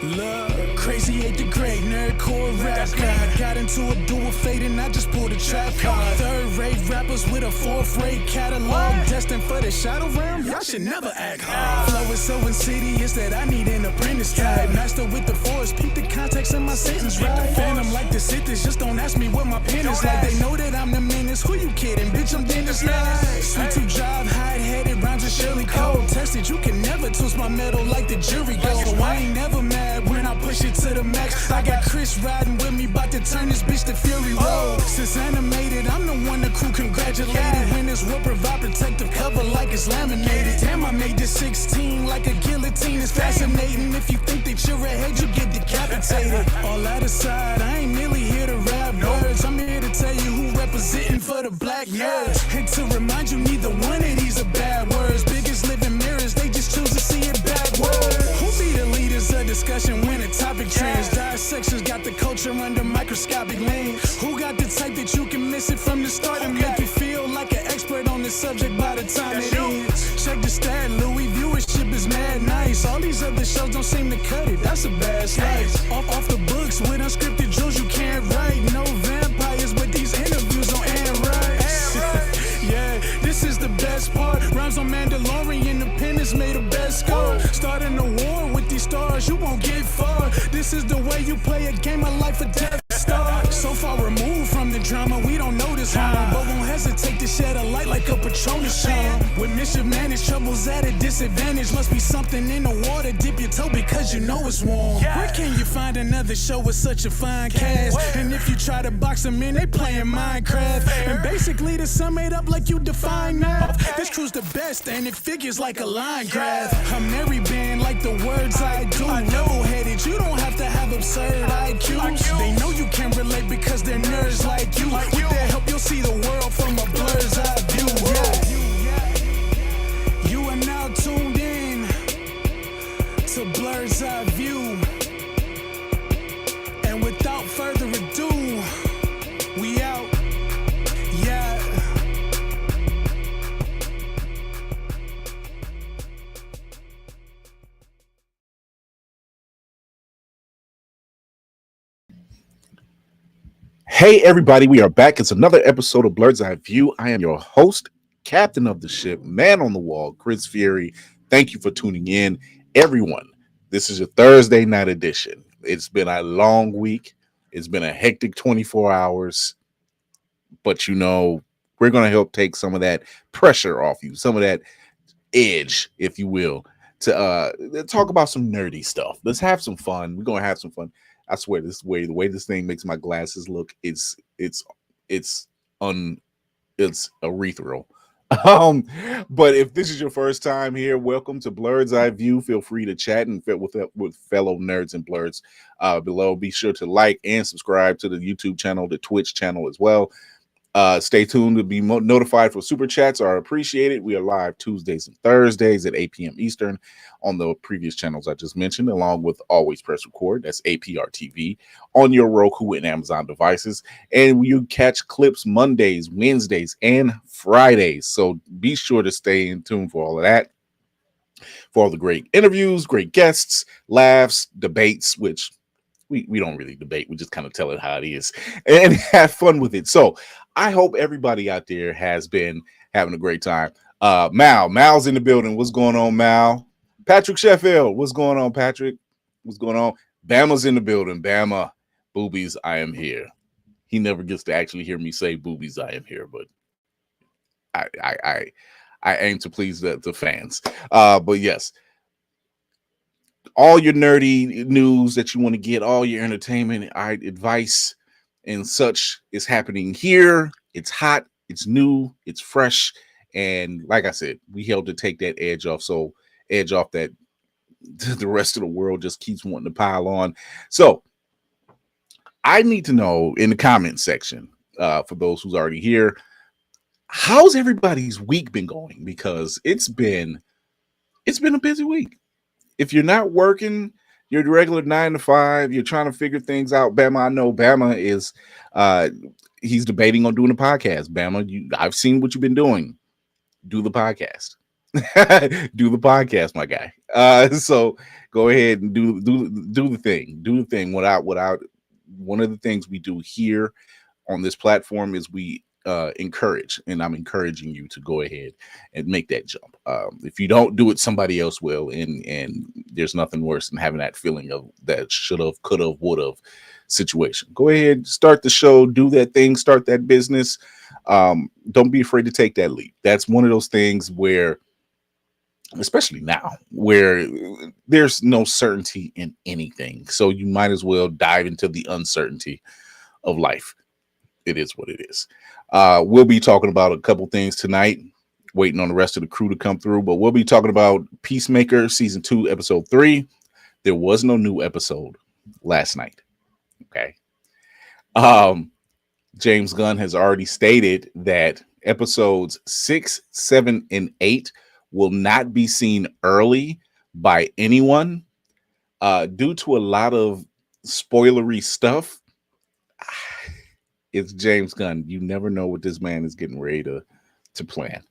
Love, crazy ain't the great nerdcore rap god. Got into a duel fate and I just pulled a trap card. Third-rate rappers with a fourth-rate catalog. Destined for the shadow realm, y'all should never act hard. Flow is so insidious that I need an apprentice type. Master with the force, peep the context in my sentence, right? Phantom like the Sithis, just don't ask me what my pen is like. They know that I'm the menace, who you kidding? Bitch, I'm Dennis Nice. Sweet to drive, hide-headed, rhymes are surely cold. Tested, you can never twist my metal like the jury goes. So I ain't never mad when I push it to the max. I got Chris riding with me, bout to turn this bitch to Fury Road. Since animated, I'm the one the crew congratulated. When this will provide protective cover like it's laminated. Damn, I made this 16 like a guillotine. It's fascinating. If you think that you're ahead, you get decapitated. All that aside, I ain't merely here to rap words. I'm here to tell you who representing for the black nerds. And to remind you, neither one of these are bad words. Biggest living mirrors, they just choose to see it backwards. Who be the leaders of discussion when a topic trends? Dissections got the culture under microscopic lens. Who got the type that you can miss it from the start and make you feel like an expert on the subject by the time it ends? Check the stat, Louis, viewership is mad nice. All these other shows don't seem to cut it, that's a bad slice. Off the books with unscripted jewels you can't write. No vampires, but these interviews on Anne Rice. Yeah, this is the best part. Rhymes on Mandalorian, the pen is made of best score. Starting a war with these stars, you won't get far. This is the way you play a game of life or death. So far removed from the drama, we don't notice harm, but won't hesitate to shed a light like a Patronus charm. With mischief managed, troubles at a disadvantage. Must be something in the water, dip your toe because you know it's warm. Where can you find another show with such a fine cast? And if you try to box them in, they playing Minecraft. And basically to sum it up like you define math, this crew's the best and it figures like a line graph. I'm Mary band like the words I do. Level-headed, you don't have to have absurd IQs. They know you can relate because they're nerds like you. With their help, you'll see the world from a blur's eye view. Yeah. You are now tuned in to Blur's Eye View. And without further ado, we out. Yeah. Hey everybody, we are back. It's another episode of Blur's Eye View. I am your host, captain of the ship, man on the wall, Chris Fury. Thank you for tuning in, everyone. This is your Thursday night edition. It's been a long week. It's been a hectic 24 hours, but we're going to help take some of that pressure off you, some of that edge, if you will, to talk about some nerdy stuff. Let's have some fun. We're going to have some fun. I swear, the way this thing makes my glasses look, it's ethereal. But if this is your first time here, welcome to Blur's Eye View. Feel free to chat and fit with fellow nerds and blurs below. Be sure to like and subscribe to the YouTube channel, the Twitch channel as well. Stay tuned to be notified for super chats are appreciated. We are live Tuesdays and Thursdays at 8 p.m. Eastern on the previous channels I just mentioned, along with Always Press Record. That's APR TV on your Roku and Amazon devices. And you catch clips Mondays, Wednesdays, and Fridays. So be sure to stay in tune for all of that. For all the great interviews, great guests, laughs, debates, which we don't really debate. We just kind of tell it how it is and have fun with it. So I hope everybody out there has been having a great time. Mal's in the building. What's going on, Mal? Patrick Sheffield. What's going on, Patrick? What's going on? Bama's in the building. Bama, boobies, I am here. He never gets to actually hear me say boobies, I am here, but I aim to please the fans. But yes, all your nerdy news that you want to get, all your entertainment, advice, and such is happening here. It's hot, it's new, it's fresh, and like I said, we help to take that edge off. So edge off that the rest of the world just keeps wanting to pile on. So I need to know in the comment section, for those who's already here, how's everybody's week been going? Because it's been a busy week. If you're not working your regular 9 to 5, you're trying to figure things out. Bama, I know Bama is he's debating on doing a podcast. Bama, I've seen what you've been doing. Do the podcast. Do the podcast, my guy. So go ahead and do the thing. Do the thing without one of the things we do here on this platform is we encourage, and I'm encouraging you to go ahead and make that jump. If you don't do it, somebody else will, and there's nothing worse than having that feeling of that should have, could have, would have situation. Go ahead, start the show, do that thing, start that business. Don't be afraid to take that leap. That's one of those things where, especially now, where there's no certainty in anything, so you might as well dive into the uncertainty of life. It is what it is. We'll be talking about a couple things tonight, waiting on the rest of the crew to come through, but we'll be talking about Peacemaker season 2 episode 3. There was no new episode last night. Okay. James Gunn has already stated that episodes 6, 7, and 8 will not be seen early by anyone due to a lot of spoilery stuff. It's James Gunn. You never know what this man is getting ready to plan.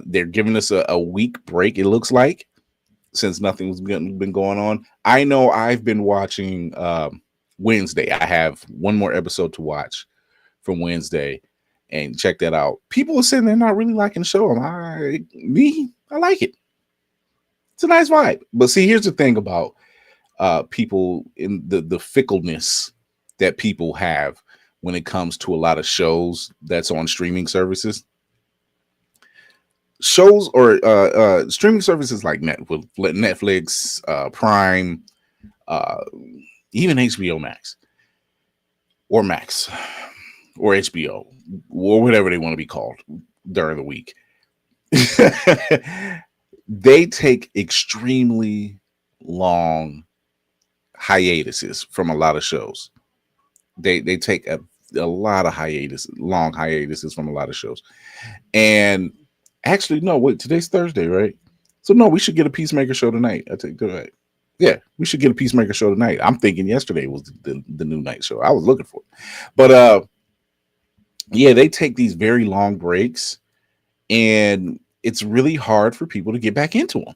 They're giving us a week break, it looks like, since nothing's been going on. I know I've been watching Wednesday. I have one more episode to watch from Wednesday, and check that out. People are saying they're not really liking the show. I like it. It's a nice vibe. But see, here's the thing about people in the fickleness that people have when it comes to a lot of shows that's on streaming services. Shows or streaming services like Netflix, Prime, even HBO Max or Max or HBO or whatever they want to be called during the week. They take extremely long hiatuses from a lot of shows. They take a lot of long hiatuses from a lot of shows. And actually, no, wait, today's Thursday, right? So no, we should get a Peacemaker show tonight. I take that. Yeah, we should get a Peacemaker show tonight. I'm thinking yesterday was the new night show. I was looking for it. But yeah, they take these very long breaks, and it's really hard for people to get back into them.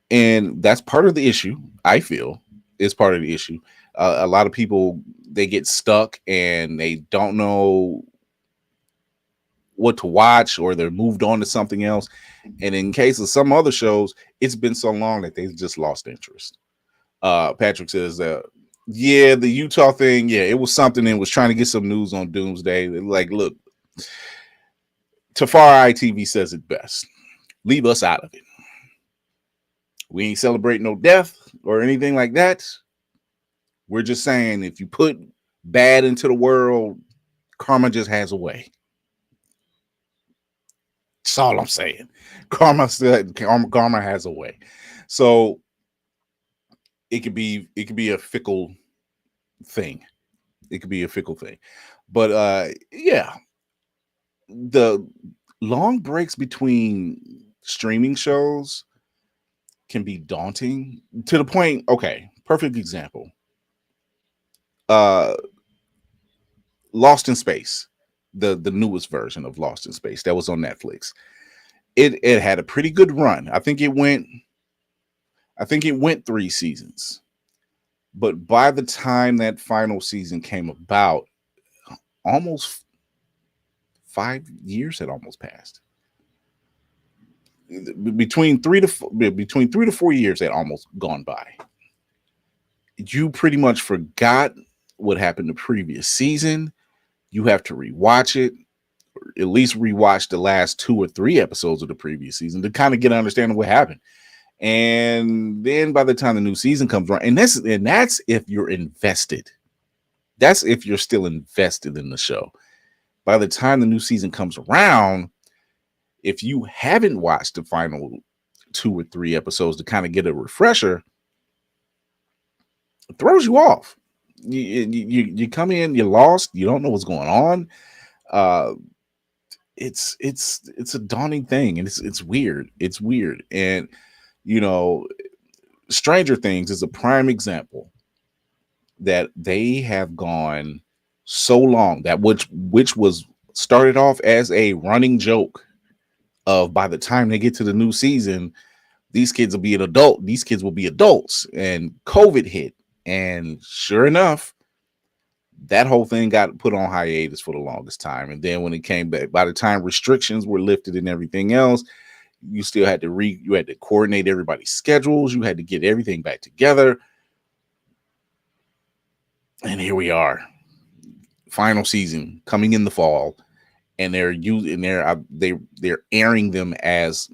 And that's part of the issue, I feel, is part of the issue. A lot of people, they get stuck and they don't know what to watch, or they're moved on to something else. And in case of some other shows, it's been so long that they've just lost interest. Patrick says, yeah, the Utah thing, yeah, it was something, and was trying to get some news on Doomsday. Like, look, Tafari ITV says it best. Leave us out of it. We ain't celebrating no death or anything like that. We're just saying, if you put bad into the world, karma just has a way. That's all I'm saying. Karma has a way. So it could be a fickle thing. It could be a fickle thing. But yeah, the long breaks between streaming shows can be daunting to the point. Okay, perfect example. Lost in Space, the newest version of Lost in Space that was on Netflix. It had a pretty good run. I think it went 3 seasons. But by the time that final season came about, almost 5 years had almost passed. Between 3 to 4 years had almost gone by. You pretty much forgot what happened the previous season. You have to rewatch it, or at least rewatch the last 2 or 3 episodes of the previous season to kind of get an understanding of what happened. And then by the time the new season comes around, and that's if you're invested. That's if you're still invested in the show. By the time the new season comes around, if you haven't watched the final 2 or 3 episodes to kind of get a refresher, it throws you off. You come in, you're lost, you don't know what's going on. It's a daunting thing, and it's weird. It's weird. And you know, Stranger Things is a prime example that they have gone so long, that which was started off as a running joke of by the time they get to the new season, these kids will be an adult. These kids will be adults, and COVID hit, and sure enough, that whole thing got put on hiatus for the longest time. And then when it came back, by the time restrictions were lifted and everything else, you still had to you had to coordinate everybody's schedules. You had to get everything back together. And here we are, final season coming in the fall, and they're airing them as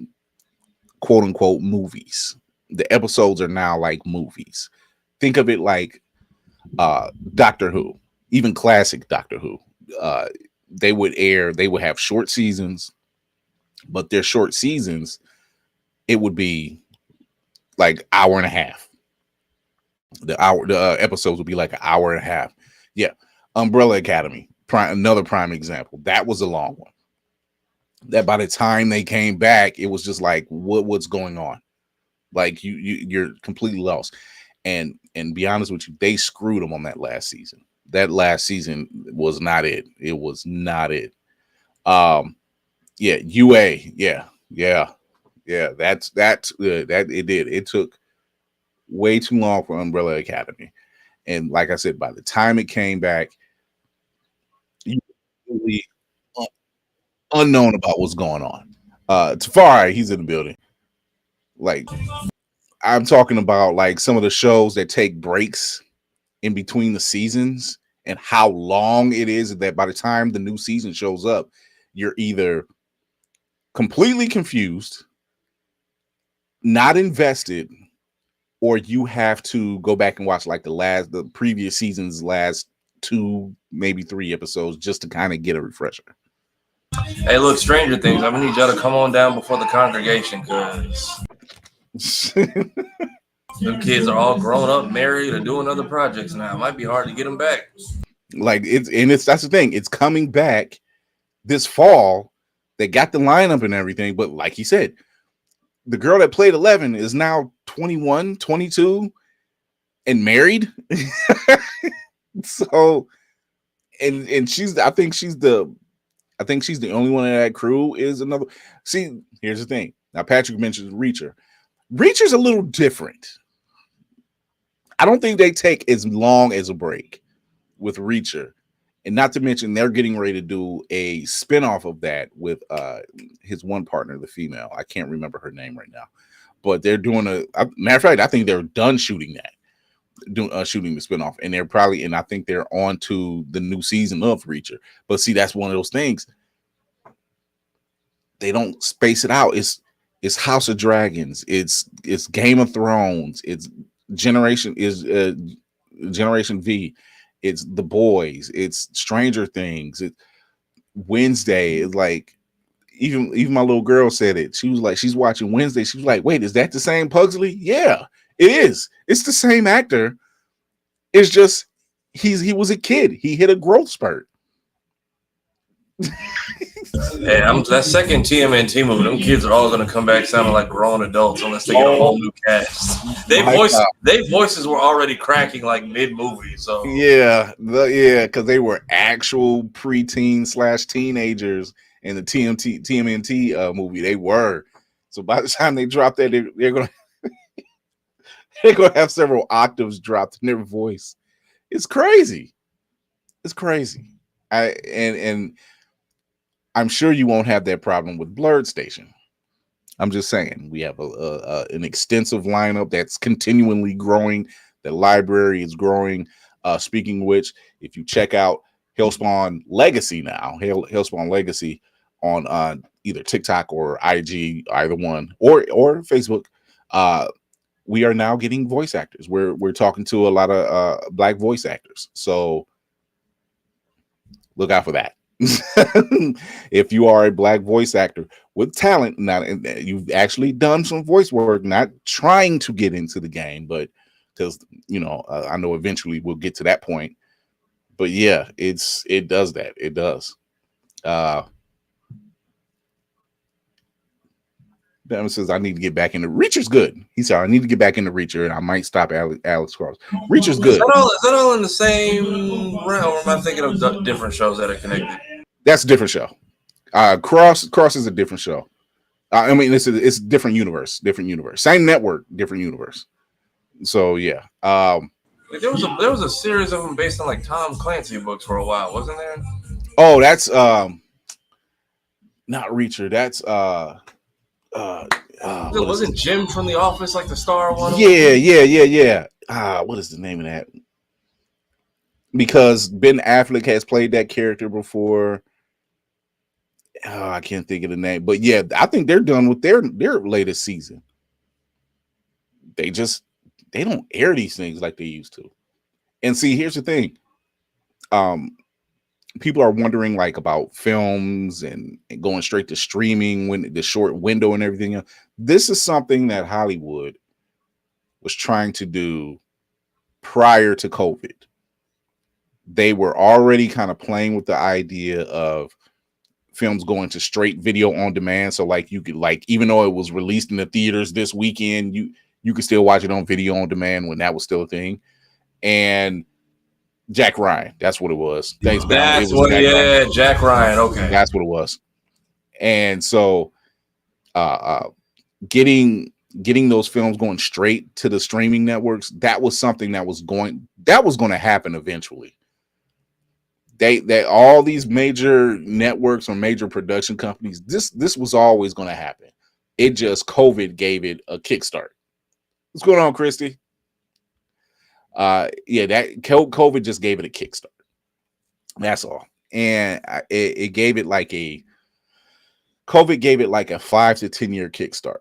quote unquote movies. The episodes are now like movies. Think of it like Doctor Who, even classic Doctor Who. They would have short seasons, but their short seasons, it would be like hour and a half. The episodes would be like an hour and a half. Yeah. Umbrella Academy, another prime example. That was a long one. That by the time they came back, it was just like, what's going on? Like you're completely lost. And be honest with you, they screwed them on that last season. That last season was not it. It was not it. Yeah, UA. Yeah. That it did. It took way too long for Umbrella Academy. And like I said, by the time it came back, you really unknown about what's going on. Tafari, he's in the building. Like, I'm talking about like some of the shows that take breaks in between the seasons and how long it is that by the time the new season shows up, you're either completely confused, not invested, or you have to go back and watch like the previous season's last 2, maybe 3 episodes just to kind of get a refresher. Hey, look, Stranger Things, I'm gonna need y'all to come on down before the congregation, because them kids are all grown up, married, or doing other projects now. It might be hard to get them back. Like that's the thing. It's coming back this fall. They got the lineup and everything, but like he said, the girl that played 11 is now 21, 22 and married. So, and I think she's the only one in that crew is another. See, here's the thing. Now, Patrick mentions Reacher. Reacher's a little different. I don't think they take as long as a break with Reacher. And not to mention, they're getting ready to do a spinoff of that with his one partner, the female. I can't remember her name right now. But they're doing matter of fact, I think they're done shooting that. Shooting the spinoff. And I think they're on to the new season of Reacher. But see, that's one of those things. They don't space it out. It's House of Dragons. It's Game of Thrones. It's Generation V. It's The Boys. It's Stranger Things. It's Wednesday. It's like even my little girl said it. She was like, she's watching Wednesday. She was like, wait, is that the same Pugsley? Yeah, it is. It's the same actor. It's just he was a kid. He hit a growth spurt. Hey, that second TMNT movie, them kids are all going to come back sounding like grown adults unless they get a whole new cast. Their voices were already cracking like mid-movie. So yeah, because they were actual preteen / teenagers in the TMNT movie. They were. So by the time they drop that, they're gonna have several octaves dropped in their voice. It's crazy. It's crazy. And I'm sure you won't have that problem with Blurred Station. I'm just saying, we have an extensive lineup that's continually growing. The library is growing. Speaking of which, if you check out Hellspawn Legacy now, Hellspawn Legacy on either TikTok or IG, either one, or Facebook, we are now getting voice actors. We're talking to a lot of Black voice actors. So look out for that. If you are a Black voice actor with talent, you've actually done some voice work, not trying to get into the game, but because I know eventually we'll get to that point. But yeah, it does that. It does. Ben says I need to get back into Reacher's good. He said I need to get back into Reacher, and I might stop Alex Cross. Reacher's good. Is that all in the same realm? Or am I thinking of different shows that are connected? That's a different show. Cross is a different show. I mean, it's different universe, same network, different universe. So yeah. Like, there was a series of them based on like Tom Clancy books for a while, wasn't there? Oh, that's not Reacher. That's wasn't Jim from The Office like the star one? Yeah. What is the name of that? Because Ben Affleck has played that character before. I can't think of the name, but yeah, I think they're done with their latest season. They don't air these things like they used to. And see, here's the thing. People are wondering like about films and going straight to streaming when the short window and everything else. This is something that Hollywood was trying to do prior to COVID. They were already kind of playing with the idea of films going to straight video on demand. So like you could, like, even though it was released in the theaters this weekend, you could still watch it on video on demand when that was still a thing. And Jack Ryan, that's what it was. Thanks, that's what. Ryan. Jack Ryan. Okay, that's what it was. And so, getting those films going straight to the streaming networks, that was something that was going to happen eventually. They all these major networks or major production companies, this was always going to happen. It just COVID gave it a kickstart. What's going on, Christy? Yeah, that COVID just gave it a kickstart. That's all. And it gave it like COVID gave it like a 5 to 10 year kickstart.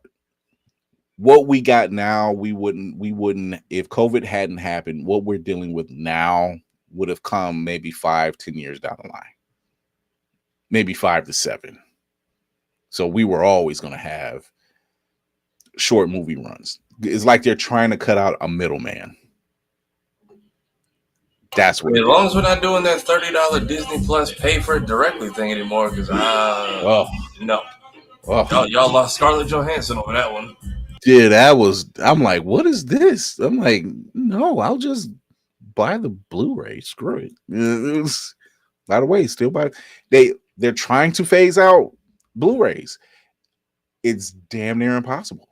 What we got now, we wouldn't, if COVID hadn't happened, what we're dealing with now would have come maybe 5-10 years down the line, maybe 5 to 7. So we were always going to have short movie runs. It's like they're trying to cut out a middleman. That's what. As long as we're not doing that $30 Disney Plus pay for it directly thing anymore, because no, y'all lost Scarlett Johansson over that one. Yeah, I'm like, what is this? I'm like, no, I'll just buy the Blu-ray. Screw it. By the way, still buy. They're trying to phase out Blu-rays. It's damn near impossible.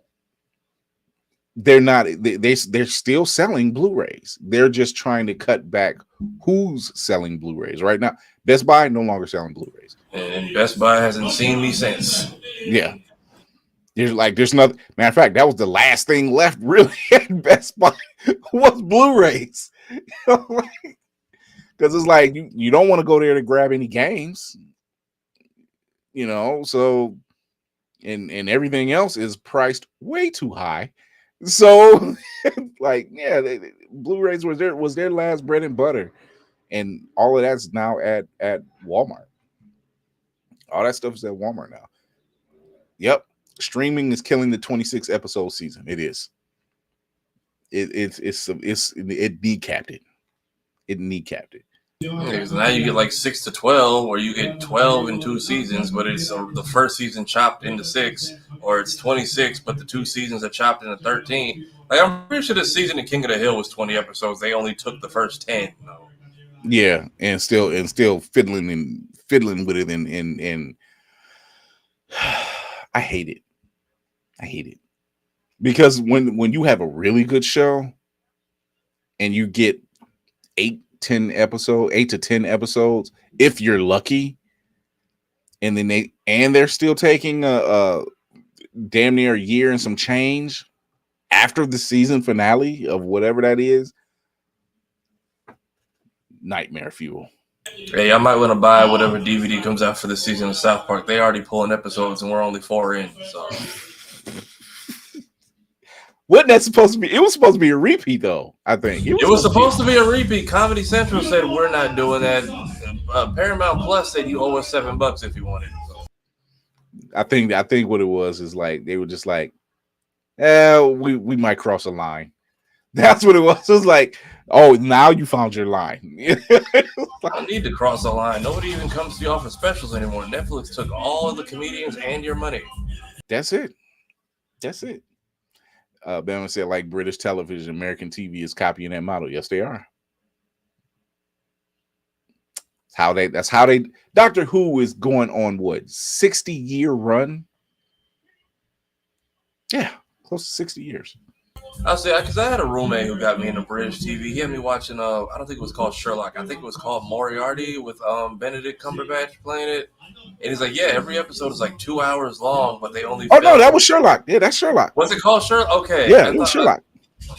They're not. They're still selling Blu-rays. They're just trying to cut back who's selling Blu-rays right now. Best Buy no longer selling Blu-rays, and Best Buy hasn't seen me since. Yeah. There's nothing. Matter of fact, that was the last thing left really at Best Buy was Blu-rays. Because it's like you don't want to go there to grab any games, so and everything else is priced way too high. So Blu-rays was their last bread and butter, and all of that's now at Walmart. All that stuff is at Walmart now. Yep. Streaming is killing the 26 episode season. It is. It kneecapped it. It kneecapped it. Yeah, now you get like 6 to 12, or you get 12 in 2 seasons, but it's the first season chopped into 6, or it's 26, but the 2 seasons are chopped into 13. Like, I'm pretty sure the season of King of the Hill was 20 episodes. They only took the first 10. Yeah, and still fiddling with it, and I hate it. Because when you have a really good show and you get 8 to 10 episodes, if you're lucky, and then they're still taking a damn near a year and some change after the season finale of whatever that is, nightmare fuel. Hey, I might want to buy whatever DVD comes out for the season of South Park. They already pulling episodes, and we're only 4 in. So, wasn't that supposed to be? It was supposed to be a repeat, though. I think it was supposed to be a repeat. Comedy Central said we're not doing that. Paramount Plus said you owe us $7 if you want it. So. I think what it was is like they were just like, we might cross a line. That's what it was. It was like, oh, now you found your line. I don't need to cross the line. Nobody even comes to you offer specials anymore. Netflix took all of the comedians and your money. That's it. Bama said, like British television, American TV is copying that model. Yes, they are. That's how they Doctor Who is going on what 60-year run. Yeah, close to 60 years. I'll say because I had a roommate who got me into British TV. He had me watching. I don't think it was called Sherlock. I think it was called Moriarty with Benedict Cumberbatch playing it. And he's like, yeah, every episode is like 2 hours long, but they only. Oh no, that was Sherlock. Yeah, that's Sherlock. What's it called, Sherlock? Okay, Yeah, it was Sherlock.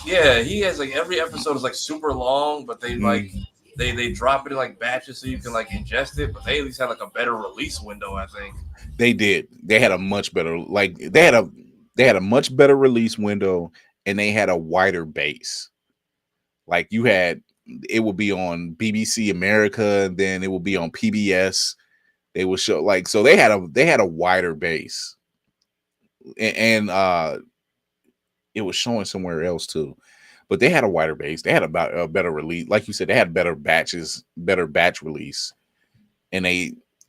Yeah, he has like every episode is like super long, but they like they drop it in like batches so you can like ingest it. But they at least had like a better release window, I think. They did. They had a much better they had a much better release window, and they had a wider base. Like it would be on BBC America, and then it would be on PBS. They would show so they had a wider base, and it was showing somewhere else too, but they had a wider base. They had about a better release, like you said. They had better batch release, and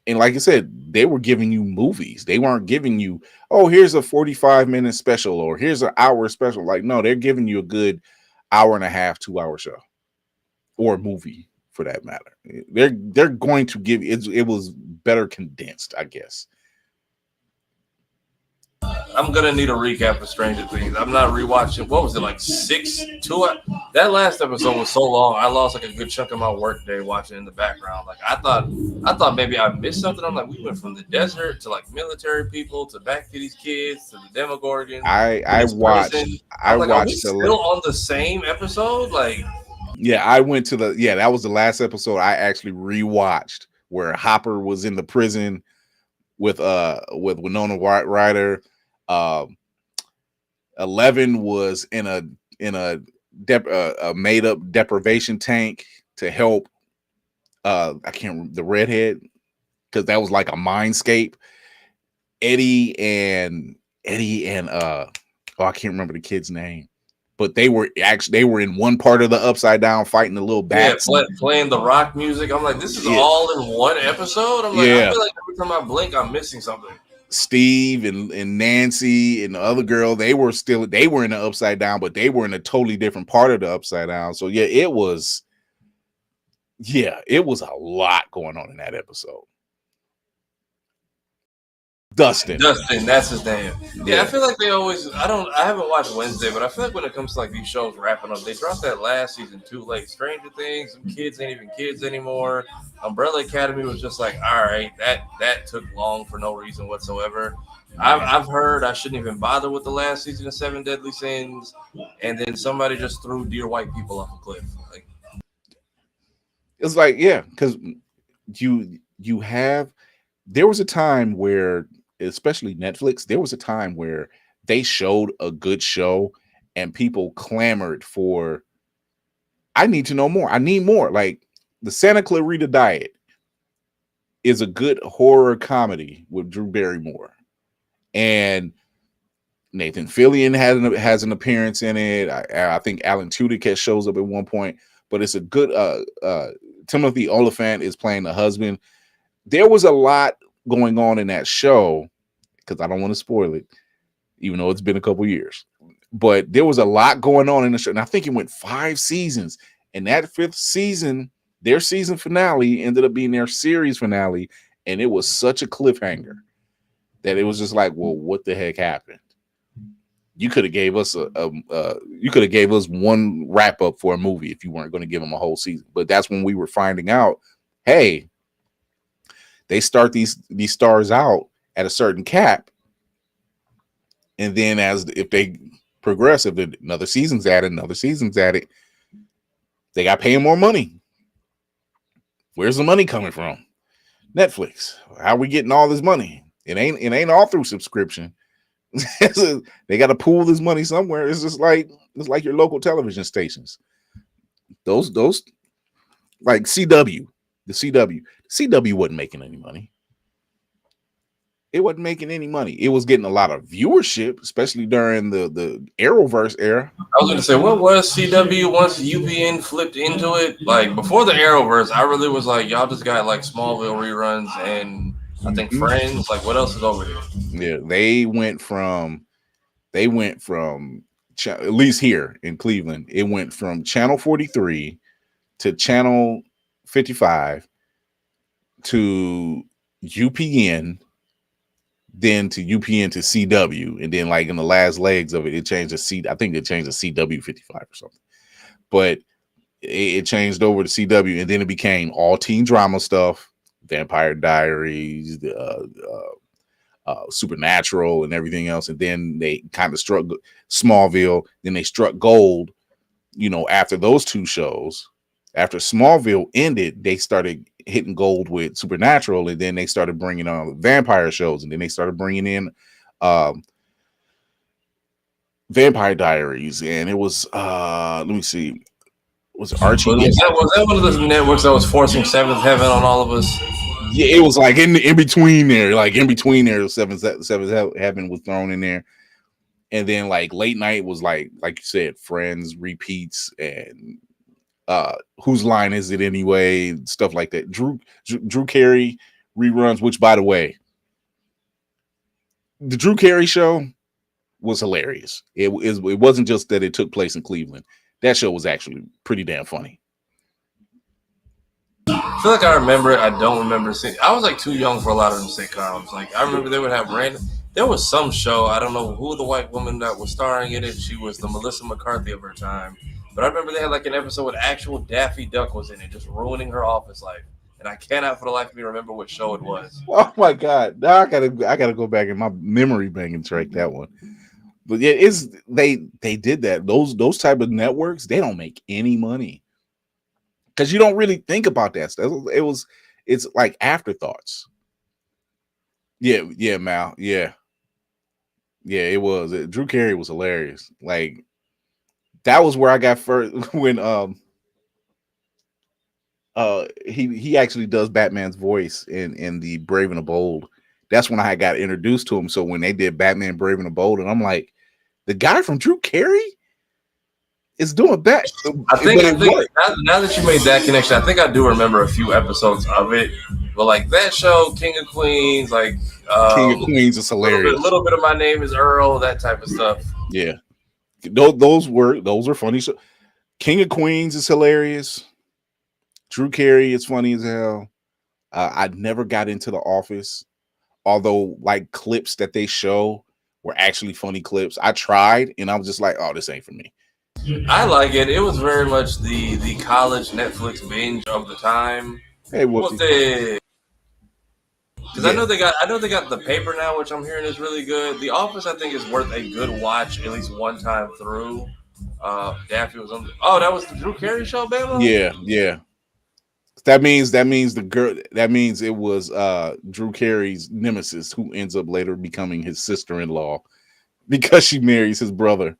like I said, they were giving you movies. They weren't giving you, oh, here's a 45-minute special or here's an hour special. Like, no, they're giving you a good hour and a half, 2-hour show or movie for that matter. They're going to give it was better condensed, I guess. I'm gonna need a recap of Stranger Things. I'm not rewatching. What was it like 2? That last episode was so long. I lost like a good chunk of my work day watching in the background. Like I thought maybe I missed something. I'm like, we went from the desert to like military people to back to these kids to the Demogorgon. I watched. I watched. Are we still on the same episode? Like, yeah, I went to that was the last episode I actually rewatched where Hopper was in the prison with Winona Ryder. 11 was in a made up deprivation tank to help I can't remember the redhead, because that was like a mindscape. Eddie and I can't remember the kid's name, but they were in one part of the Upside Down fighting the little bats. Yeah, playing the rock music. I'm like, this is all in one episode. I'm like, I feel like every time I blink, I'm missing something. Steve and Nancy and the other girl, they were in the Upside Down, but they were in a totally different part of the Upside Down. So it was a lot going on in that episode. Dustin, that's his name. Yeah, I feel like they always. I haven't watched Wednesday, but I feel like when it comes to like these shows wrapping up, they dropped that last season too late. Stranger Things, some kids ain't even kids anymore. Umbrella Academy was just like, all right, that took long for no reason whatsoever. I've heard I shouldn't even bother with the last season of Seven Deadly Sins, and then somebody just threw Dear White People off a cliff. Like, it's like, yeah, because you have. There was a time where, especially Netflix, there was a time where they showed a good show and people clamored for, I need to know more. I need more. Like the Santa Clarita Diet is a good horror comedy with Drew Barrymore, and Nathan Fillion has an appearance in it. I think Alan Tudyk shows up at one point, but it's a good Timothy Olyphant is playing the husband. There was a lot going on in that show, because I don't want to spoil it, even though it's been a couple years. But there was a lot going on in the show, and I think it went 5 seasons. And that 5th season, their season finale ended up being their series finale, and it was such a cliffhanger that it was just like, well, what the heck happened? You could have gave us one wrap up for a movie if you weren't going to give them a whole season. But that's when we were finding out, hey, they start these stars out at a certain cap, and then if they progress, if another season's added, they got paying more money. Where's the money coming from? Netflix. How are we getting all this money? It ain't all through subscription. They got to pool this money somewhere. It's like your local television stations. Those like CW. The CW wasn't making any money. It wasn't making any money. It was getting a lot of viewership, especially during the Arrowverse era. I was going to say, what was CW once UPN flipped into it? Like before the Arrowverse, I really was like, y'all just got like Smallville reruns and I think Friends. Like, what else is over there? Yeah, they went from at least here in Cleveland, it went from Channel 43 to Channel 55 to UPN, then to UPN to CW, and then like in the last legs of it, it changed to C. I think it changed to CW 55 or something. But it changed over to CW, and then it became all teen drama stuff, Vampire Diaries, Supernatural, and everything else. And then they kind of struck Smallville. Then they struck gold. You know, after those two shows, after Smallville ended, they started hitting gold with Supernatural, and then they started bringing on vampire shows, and then they started bringing in Vampire Diaries, and it was let me see, was Archie? Was that one of those networks that was forcing Seventh Heaven on all of us? Yeah, it was like in between there, Seventh Heaven was thrown in there, and then like late night was like you said, Friends repeats and Whose Line Is It Anyway, stuff like that. Drew Carey reruns, which by the way, the Drew Carey show was hilarious. It wasn't just that it took place in Cleveland. That show was actually pretty damn funny. I feel like I remember it. I don't remember seeing. I was like too young for a lot of them sitcoms. Like I remember they would have random. There was some show. I don't know who the white woman that was starring in it. She was the Melissa McCarthy of her time. But I remember they had like an episode with actual Daffy Duck was in it, just ruining her office life. And I cannot for the life of me remember what show it was. Oh my god! Now I gotta go back in my memory bank and track that one. But yeah, they did that. Those type of networks, they don't make any money because you don't really think about that stuff. It's like afterthoughts. Yeah, Mal. Yeah, it was. Drew Carey was hilarious. Like that was where I got first when he actually does Batman's voice in the Brave and the Bold. That's when I got introduced to him. So when they did Batman Brave and the Bold, and I'm like, the guy from Drew Carey is doing that. I think now that you made that connection, I think I do remember a few episodes of it. But like that show, King of Queens, like King of Queens is hilarious. A little bit of My Name Is Earl, that type of stuff. Yeah, those are funny. So King of Queens is hilarious. Drew Carey is funny as hell. I never got into The Office, although like clips that they show were actually funny clips. I tried, and I was just like, "Oh, this ain't for me." I like it. It was very much the college Netflix binge of the time. Hey, what's it? Because I know they got The Paper now, which I'm hearing is really good. The Office, I think, is worth a good watch at least one time through. Daffy was on. That was the Drew Carey show, Bama? Yeah. That means it was Drew Carey's nemesis who ends up later becoming his sister-in-law because she marries his brother.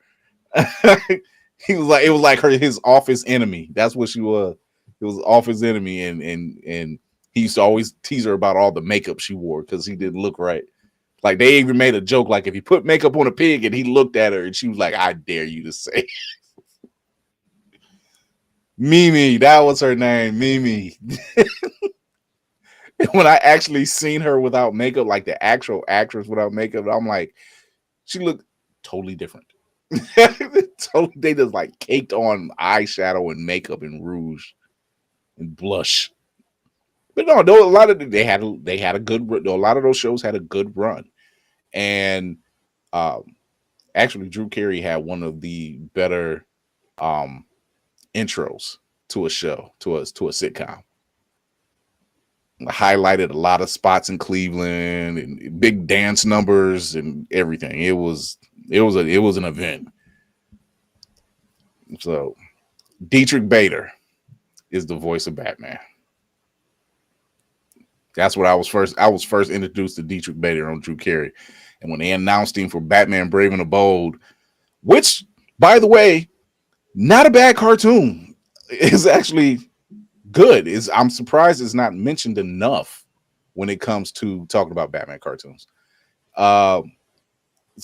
It was like his office enemy. That's what she was. It was office enemy, and he used to always tease her about all the makeup she wore because he didn't look right. Like they even made a joke like if he put makeup on a pig and he looked at her and she was like, "I dare you to say." Mimi, that was her name, Mimi. When I actually seen her without makeup, like the actual actress without makeup, I'm like, she looked totally different. They just like caked on eyeshadow and makeup and rouge and blush. But no, a lot of they had a good. A lot of those shows had a good run, and actually, Drew Carey had one of the better intros to a show, to a sitcom. Highlighted a lot of spots in Cleveland and big dance numbers and everything. It was an event. So Dietrich Bader is the voice of Batman. That's what I was first introduced to Dietrich Bader on Drew Carey. And when they announced him for Batman Brave and the Bold, which, by the way, not a bad cartoon. It's actually good. I'm surprised it's not mentioned enough when it comes to talking about Batman cartoons. So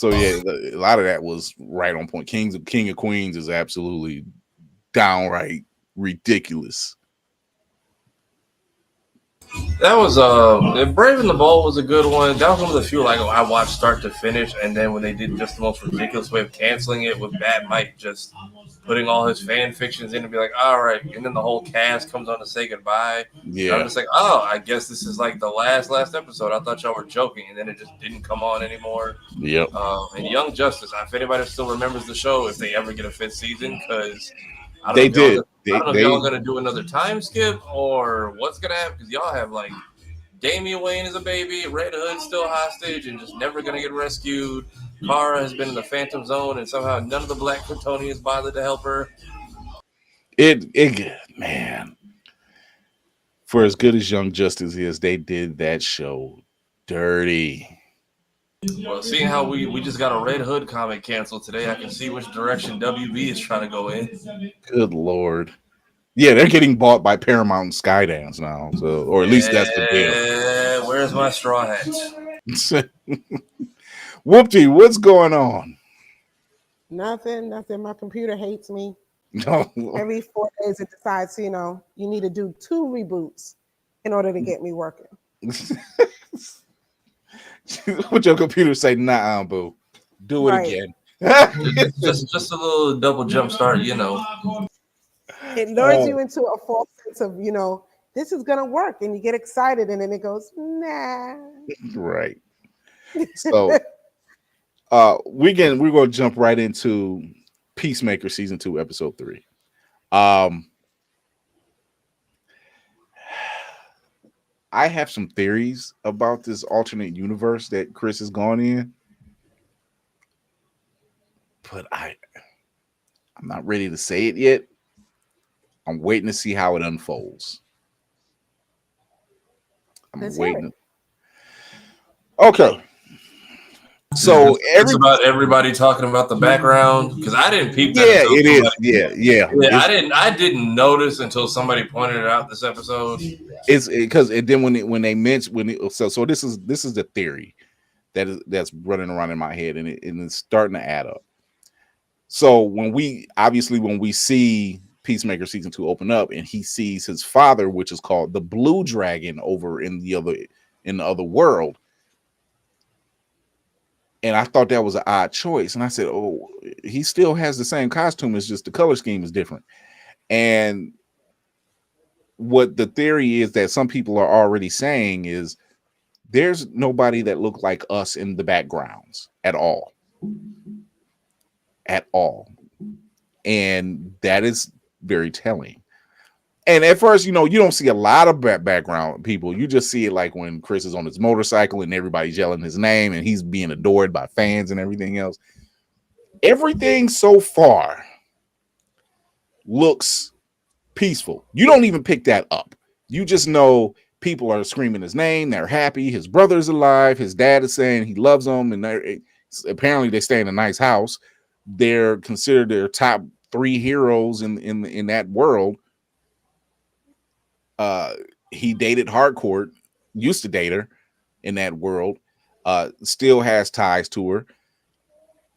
yeah, a lot of that was right on point. King of Queens is absolutely downright ridiculous. That was Brave and the Bold was a good one. That was one of the few like I watched start to finish, and then when they did just the most ridiculous way of canceling it with Bad Mike just putting all his fan fictions in and be like, all right, and then the whole cast comes on to say goodbye. And I'm Yeah. just like, oh, I guess this is like the last episode. I thought y'all were joking, and then it just didn't come on anymore. Yep. And Young Justice, if anybody still remembers the show, if they ever get a fifth season, because They did. I They don't know if y'all they are gonna do another time skip or what's gonna happen because y'all have like Damian Wayne is a baby, Red Hood's still hostage and just never gonna get rescued. Kara has been in the Phantom Zone and somehow none of the Black Kryptonians bothered to help her. it man. For as good as Young Justice is, they did that show dirty. Well, seeing how we just got a Red Hood comic canceled today, I can see which direction WB is trying to go in. Good Lord. Yeah, they're getting bought by Paramount and Skydance now. So, or at least that's the deal. Where's my straw hat? Whoopty, what's going on? Nothing. My computer hates me. No. Every 4 days it decides, you need to do 2 reboots in order to get me working. What your computer say? Nah, boo. Do it again. just a little double jump start, It lures you into a false sense of, this is gonna work, and you get excited, and then it goes, nah. Right. So we're gonna jump right into Peacemaker season 2, episode 3. I have some theories about this alternate universe that Chris has gone in, but I'm not ready to say it yet. I'm waiting to see how it unfolds. I'm waiting. Okay. So it's about everybody talking about the background because I didn't peep that. Yeah, it is. Yeah. I didn't notice until somebody pointed it out this episode. It's because then when they mentioned so this is the theory that's running around in my head and it's starting to add up. So when we see Peacemaker season 2 open up and he sees his father, which is called the Blue Dragon, over in the other world. And I thought that was an odd choice. And I said, oh, he still has the same costume. It's just the color scheme is different. And what the theory is that some people are already saying is there's nobody that looked like us in the backgrounds at all. At all. And that is very telling. And at first, you don't see a lot of background people. You just see it like when Chris is on his motorcycle and everybody's yelling his name and he's being adored by fans and everything else. Everything so far looks peaceful. You don't even pick that up. You just know people are screaming his name. They're happy. His brother's alive. His dad is saying he loves them. And apparently they stay in a nice house. They're considered their top 3 heroes in that world. He dated Harcourt, used to date her in that world, still has ties to her,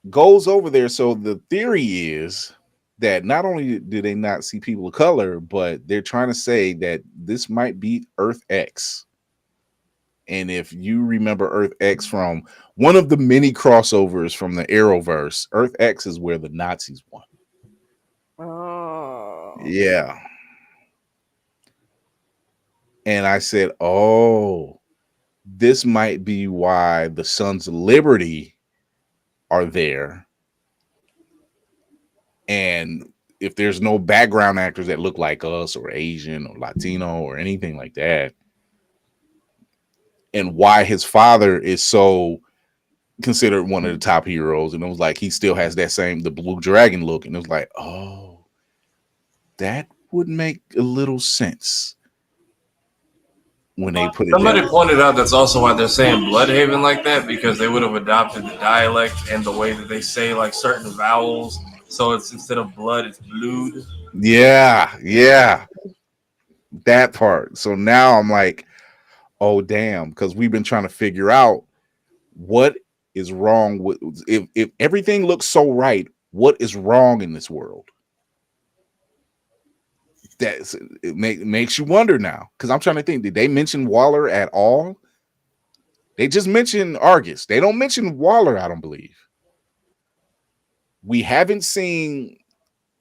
goes over there. So the theory is that not only do they not see people of color, but they're trying to say that this might be Earth X. And if you remember Earth X from one of the many crossovers from the Arrowverse, Earth X is where the Nazis won. Oh. Yeah. And I said, oh, this might be why the Sons of Liberty are there. And if there's no background actors that look like us or Asian or Latino or anything like that, and why his father is so considered one of the top heroes, and it was like he still has the Blue Dragon look, and it was like, oh, that would make a little sense. When they put it Somebody down. pointed out that's also why they're saying Bloodhaven like that, because they would have adopted the dialect and the way that they say like certain vowels. So it's instead of blood, it's blood. Yeah. That part. So now I'm like, oh damn, because we've been trying to figure out what is wrong with if everything looks so right, what is wrong in this world? makes you wonder now, because I'm trying to think, did they mention Waller at all? They just mentioned Argus. They don't mention Waller, I don't believe. We haven't seen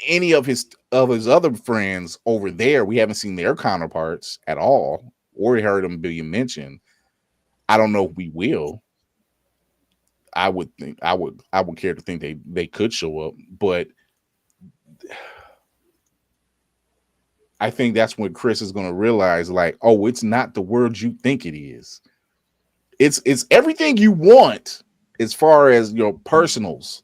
any of his other friends over there. We haven't seen their counterparts at all, or heard them being mentioned. I don't know if we will. I would care to think they could show up, but I think that's when Chris is going to realize, like, oh, it's not the word you think it is. It's everything you want as far as your personals.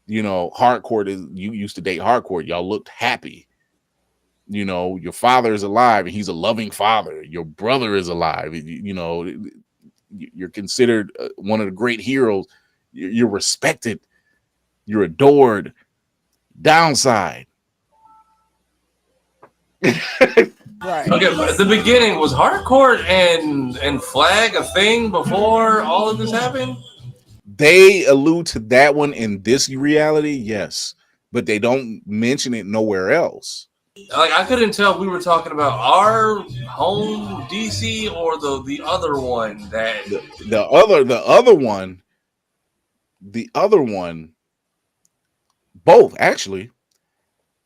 You know, Harcourt is, you used to date Harcourt. Y'all looked happy. You know, your father is alive and he's a loving father. Your brother is alive. You know, you're considered one of the great heroes. You're respected. You're adored. Downside. Right. Okay, but at the beginning, was Harcourt and Flag a thing before all of this happened? They allude to that one in this reality, yes, but they don't mention it nowhere else. Like, I couldn't tell if we were talking about our home DC or the other one that the other one, both actually.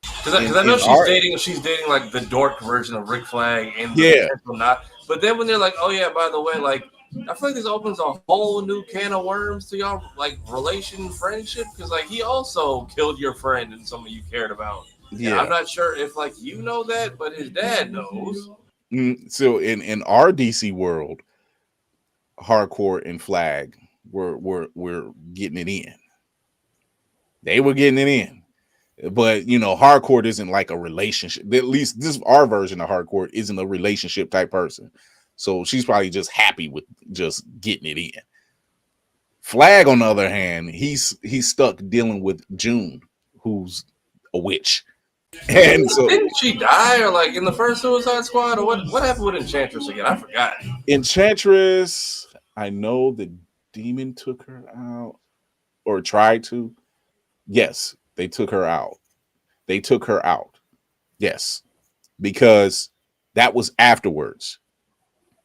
Because I know she's dating like the dork version of Rick Flag and not. But then when they're like, oh yeah, by the way, like, I feel like this opens a whole new can of worms to y'all, like, friendship, because like he also killed your friend and someone you cared about. Yeah, and I'm not sure if like you know that, but his dad knows. So in our DC world, Harcourt and Flag were getting it in. They were getting it in. But, you know, Harcourt isn't like a relationship. At least this our version of Harcourt isn't a relationship type person. So she's probably just happy with just getting it in. Flag, on the other hand, he's stuck dealing with June, who's a witch. And so didn't she die, or like in the first Suicide Squad, or what happened with Enchantress again? I forgot. Enchantress, I know the demon took her out or tried to. Yes. They took her out. Yes. Because that was afterwards.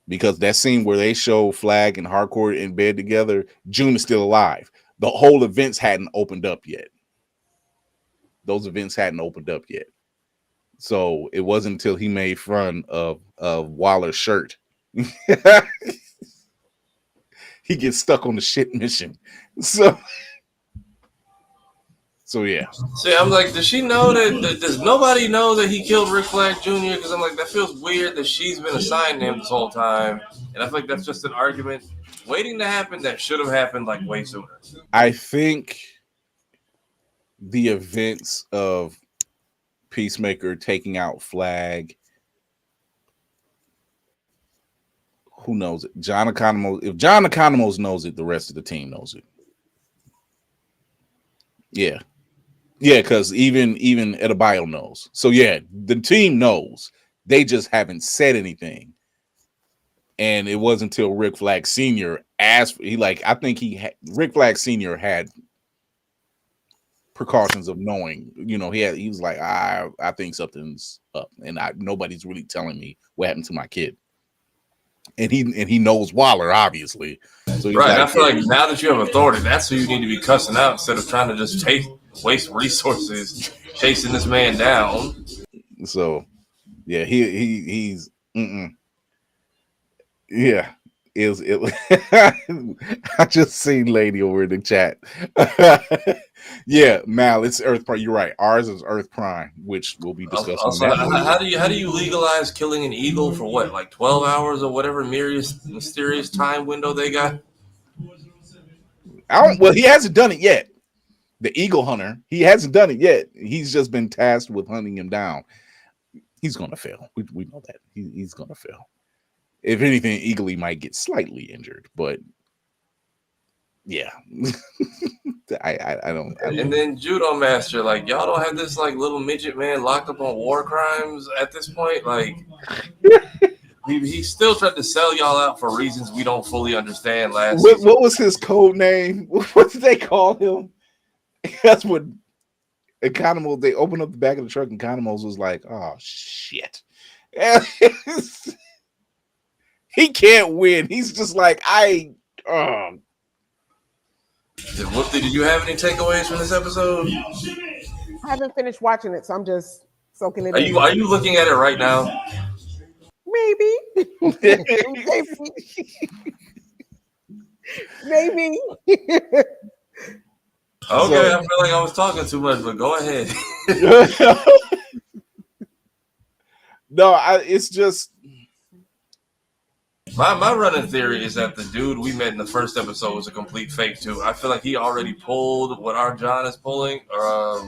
Because that scene where they show Flag and Harcourt in bed together, June is still alive. The whole events hadn't opened up yet. Those events hadn't opened up yet. So it wasn't until he made fun of Waller's shirt. He gets stuck on the shit mission. So yeah. See, I'm like, does she know that? Does nobody know that he killed Rick Flag Jr.? Because I'm like, that feels weird that she's been assigned to him this whole time, and I feel like that's just an argument waiting to happen that should have happened like way sooner. I think the events of Peacemaker taking out Flag, who knows it? John Economos. If John Economos knows it, the rest of the team knows it. Yeah. Yeah, because even Adebayo knows. So yeah, the team knows. They just haven't said anything. And it wasn't until Rick Flag Sr. asked. Rick Flag Sr. had precautions of knowing. You know, he was like, I think something's up, and nobody's really telling me what happened to my kid. And he knows Waller, obviously. So right. I feel like now that you have authority, that's who you need to be cussing out instead of trying to just waste resources chasing this man down. So yeah, he's yeah. I just seen Lady over in the chat. Yeah, Mal, it's Earth Prime. You're right. Ours is Earth Prime, which we'll be discussing. Also, how do you legalize killing an eagle for what, like 12 hours or whatever mysterious time window they got? Well, he hasn't done it yet. The eagle hunter, he hasn't done it yet. He's just been tasked with hunting him down. He's gonna fail. We know that he's gonna fail. If anything, Eagly might get slightly injured, but yeah. I don't. And then Judo Master, like, y'all don't have this like little midget man locked up on war crimes at this point. Like, he still tried to sell y'all out for reasons we don't fully understand. What was his code name? What did they call him? That's what And Conimals, they opened up the back of the truck, and Conimals was like, "Oh shit." He can't win. He's just like, Did you have any takeaways from this episode? I haven't finished watching it, so I'm just soaking it in. Are you looking at it right now? Maybe. Maybe. Okay, I feel like I was talking too much, but go ahead. No, it's just my running theory is that the dude we met in the first episode was a complete fake too. I feel like he already pulled what our John is pulling, or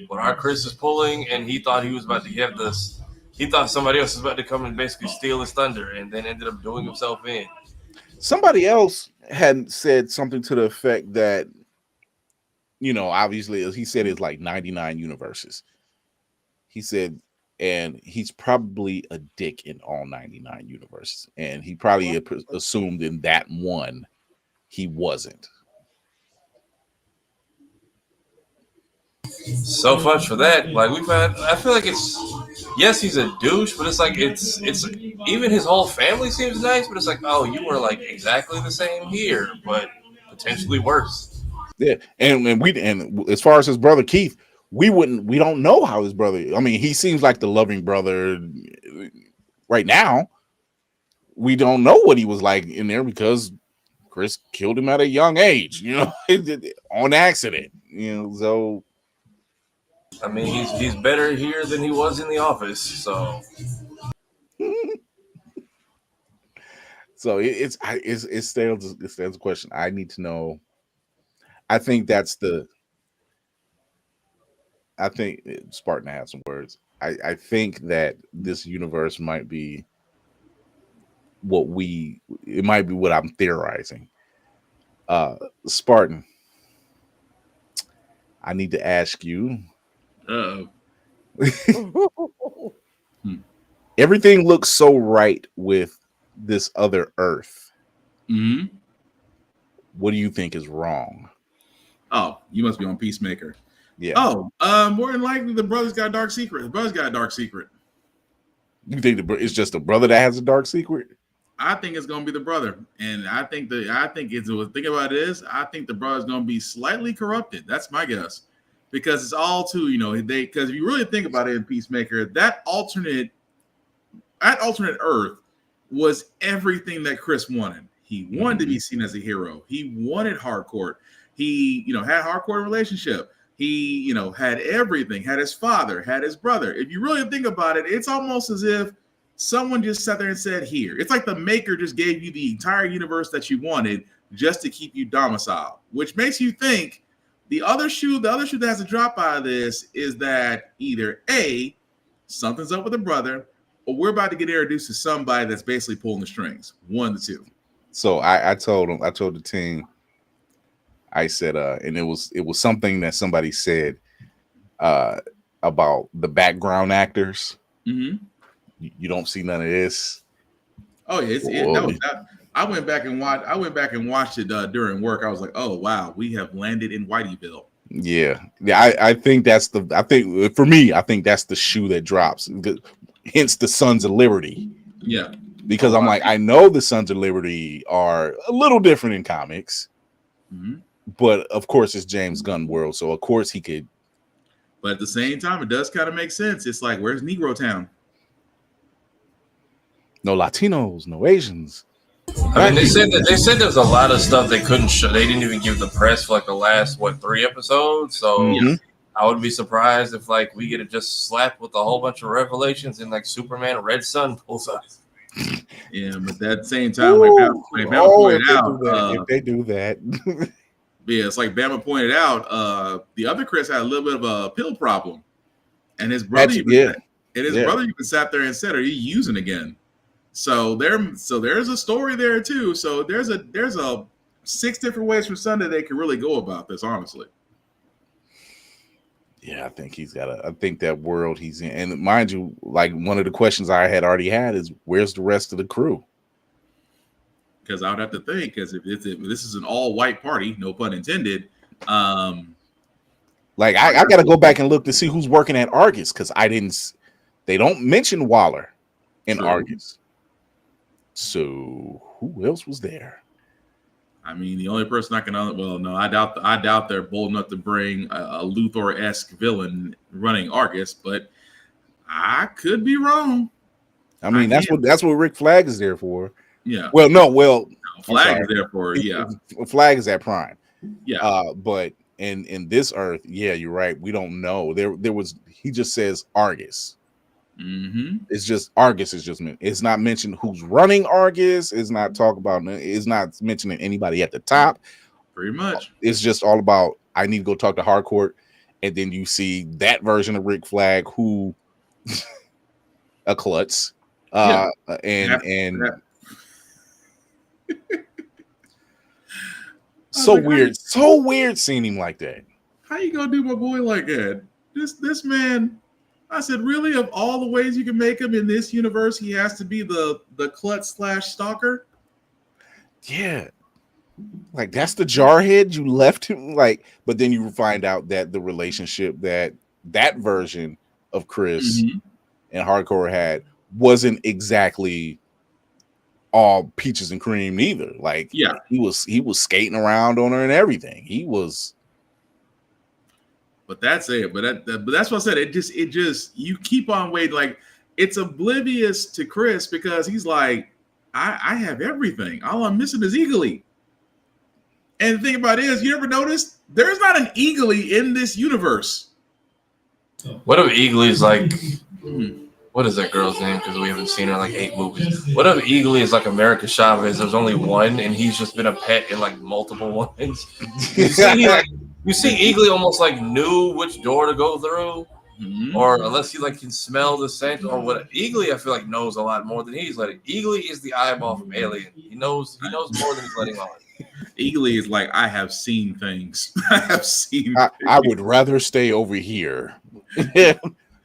what our Chris is pulling, and he thought he was about to have this. He thought somebody else was about to come and basically steal his thunder, and then ended up doing himself in. Somebody else had said something to the effect that, obviously, as he said, it's like 99 universes. He said, and he's probably a dick in all 99 universes. And he probably assumed in that one he wasn't. So much for that. Like I feel like yes, he's a douche, but it's like it's even his whole family seems nice, but it's like, oh, you were like exactly the same here, but potentially worse. Yeah, and as far as his brother Keith, we don't know how his brother. I mean, he seems like the loving brother right now. We don't know what he was like in there because Chris killed him at a young age, on accident, so. I mean, he's better here than he was in the office, so. So it stands a question. I need to know. I think Spartan has some words. I think that this universe might be what I'm theorizing. Spartan, I need to ask you. Everything looks so right with this other Earth. Mm-hmm. What do you think is wrong? Oh, you must be on Peacemaker. Yeah. Oh, more than likely the brother's got a dark secret. The brother's got a dark secret. You think it's just a brother that has a dark secret? I think it's gonna be the brother, and I think the thing about it is I think the brother's gonna be slightly corrupted. That's my guess. Because it's all too, because if you really think about it in Peacemaker, that alternate Earth was everything that Chris wanted. He wanted to be seen as a hero. He wanted Harcourt. He, had Harcourt relationship. He, had everything. Had his father. Had his brother. If you really think about it, it's almost as if someone just sat there and said, "Here." It's like the maker just gave you the entire universe that you wanted just to keep you domiciled, which makes you think. The other shoe that has to drop out of this is that either A, something's up with the brother, or we're about to get introduced to somebody that's basically pulling the strings. One of the two. So I told the team, I said, and it was something that somebody said about the background actors. Mm-hmm. You don't see none of this. Oh yeah, I went back and watched it during work. I was like, oh wow, we have landed in Whiteyville. Yeah. I think for me, I think that's the shoe that drops. Hence the Sons of Liberty. Yeah. Because I'm like, I know the Sons of Liberty are a little different in comics, but of course it's James Gunn world, so of course he could. But at the same time, it does kind of make sense. It's like, where's Negro Town? No Latinos, no Asians. I mean, they said there's a lot of stuff they couldn't show. They didn't even give the press for like the last 3 episodes. So I would be surprised if like we get it just slapped with a whole bunch of revelations and like Superman Red Sun pulls up. Yeah, but at the same time, if they do that. Yeah, it's like Bama pointed out. The other Chris had a little bit of a pill problem, and his brother even sat there and said, "Are you using again?" So there's a story there too. So there's a 6 different ways for Sunday they can really go about this, honestly. Yeah, I think I think that world he's in. And mind you, like one of the questions I had already had is where's the rest of the crew? Because I would have to think, because if this is an all-white party, no pun intended, Like I got to go back and look to see who's working at Argus because they don't mention Waller in Argus. So who else was there? I mean, the only person I can, I doubt they're bold enough to bring a Luthor-esque villain running Argus, but I could be wrong. I mean, that's what Rick Flag is there for. Yeah. Flag is there for Flag is at Prime. Yeah. But in this Earth, yeah, you're right. We don't know. He just says Argus. Mm-hmm. It's just Argus is just it's not mentioned who's running Argus. It's not mentioning anybody at the top. Pretty much. It's just all about I need to go talk to Harcourt, and then you see that version of Rick Flag who a klutz. So weird seeing him like that. How you gonna do my boy like that? This man. I said, really? Of all the ways you can make him in this universe, he has to be the klutz / stalker? Yeah. Like, that's the jarhead you left him. Like, but then you find out that the relationship that version of Chris and Harcourt had wasn't exactly all peaches and cream either. Like, yeah, he was skating around on her and everything. He was. But that's it. But that's what I said. It just you keep on waiting. Like, it's oblivious to Chris because he's like, I have everything. All I'm missing is Eagly. And the thing about it is, you ever noticed there's not an Eagly in this universe. What if Eagly's like, what is that girl's name? Because we haven't seen her in like 8 movies. What if Eagly is like America Chavez? There's only one, and he's just been a pet in like multiple ones. You see Eagly almost like knew which door to go through, or unless he like can smell the scent or what. Eagly, I feel like knows a lot more than he's letting. Eagly is the eyeball from Alien. He knows more than he's letting on. Eagly is like, I have seen things. I would rather stay over here.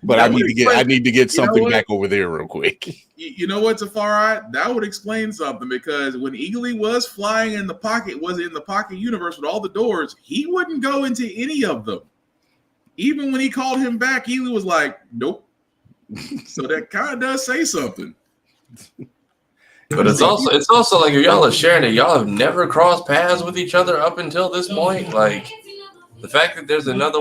But I need to get something back over there real quick. You know what's a far eye? That would explain something, because when Eagly was flying in the pocket universe with all the doors, he wouldn't go into any of them. Even when he called him back, Eagly was like, nope. So that kind of does say something. But it's also like, if y'all are sharing it, y'all have never crossed paths with each other up until this point. Like, the fact that there's another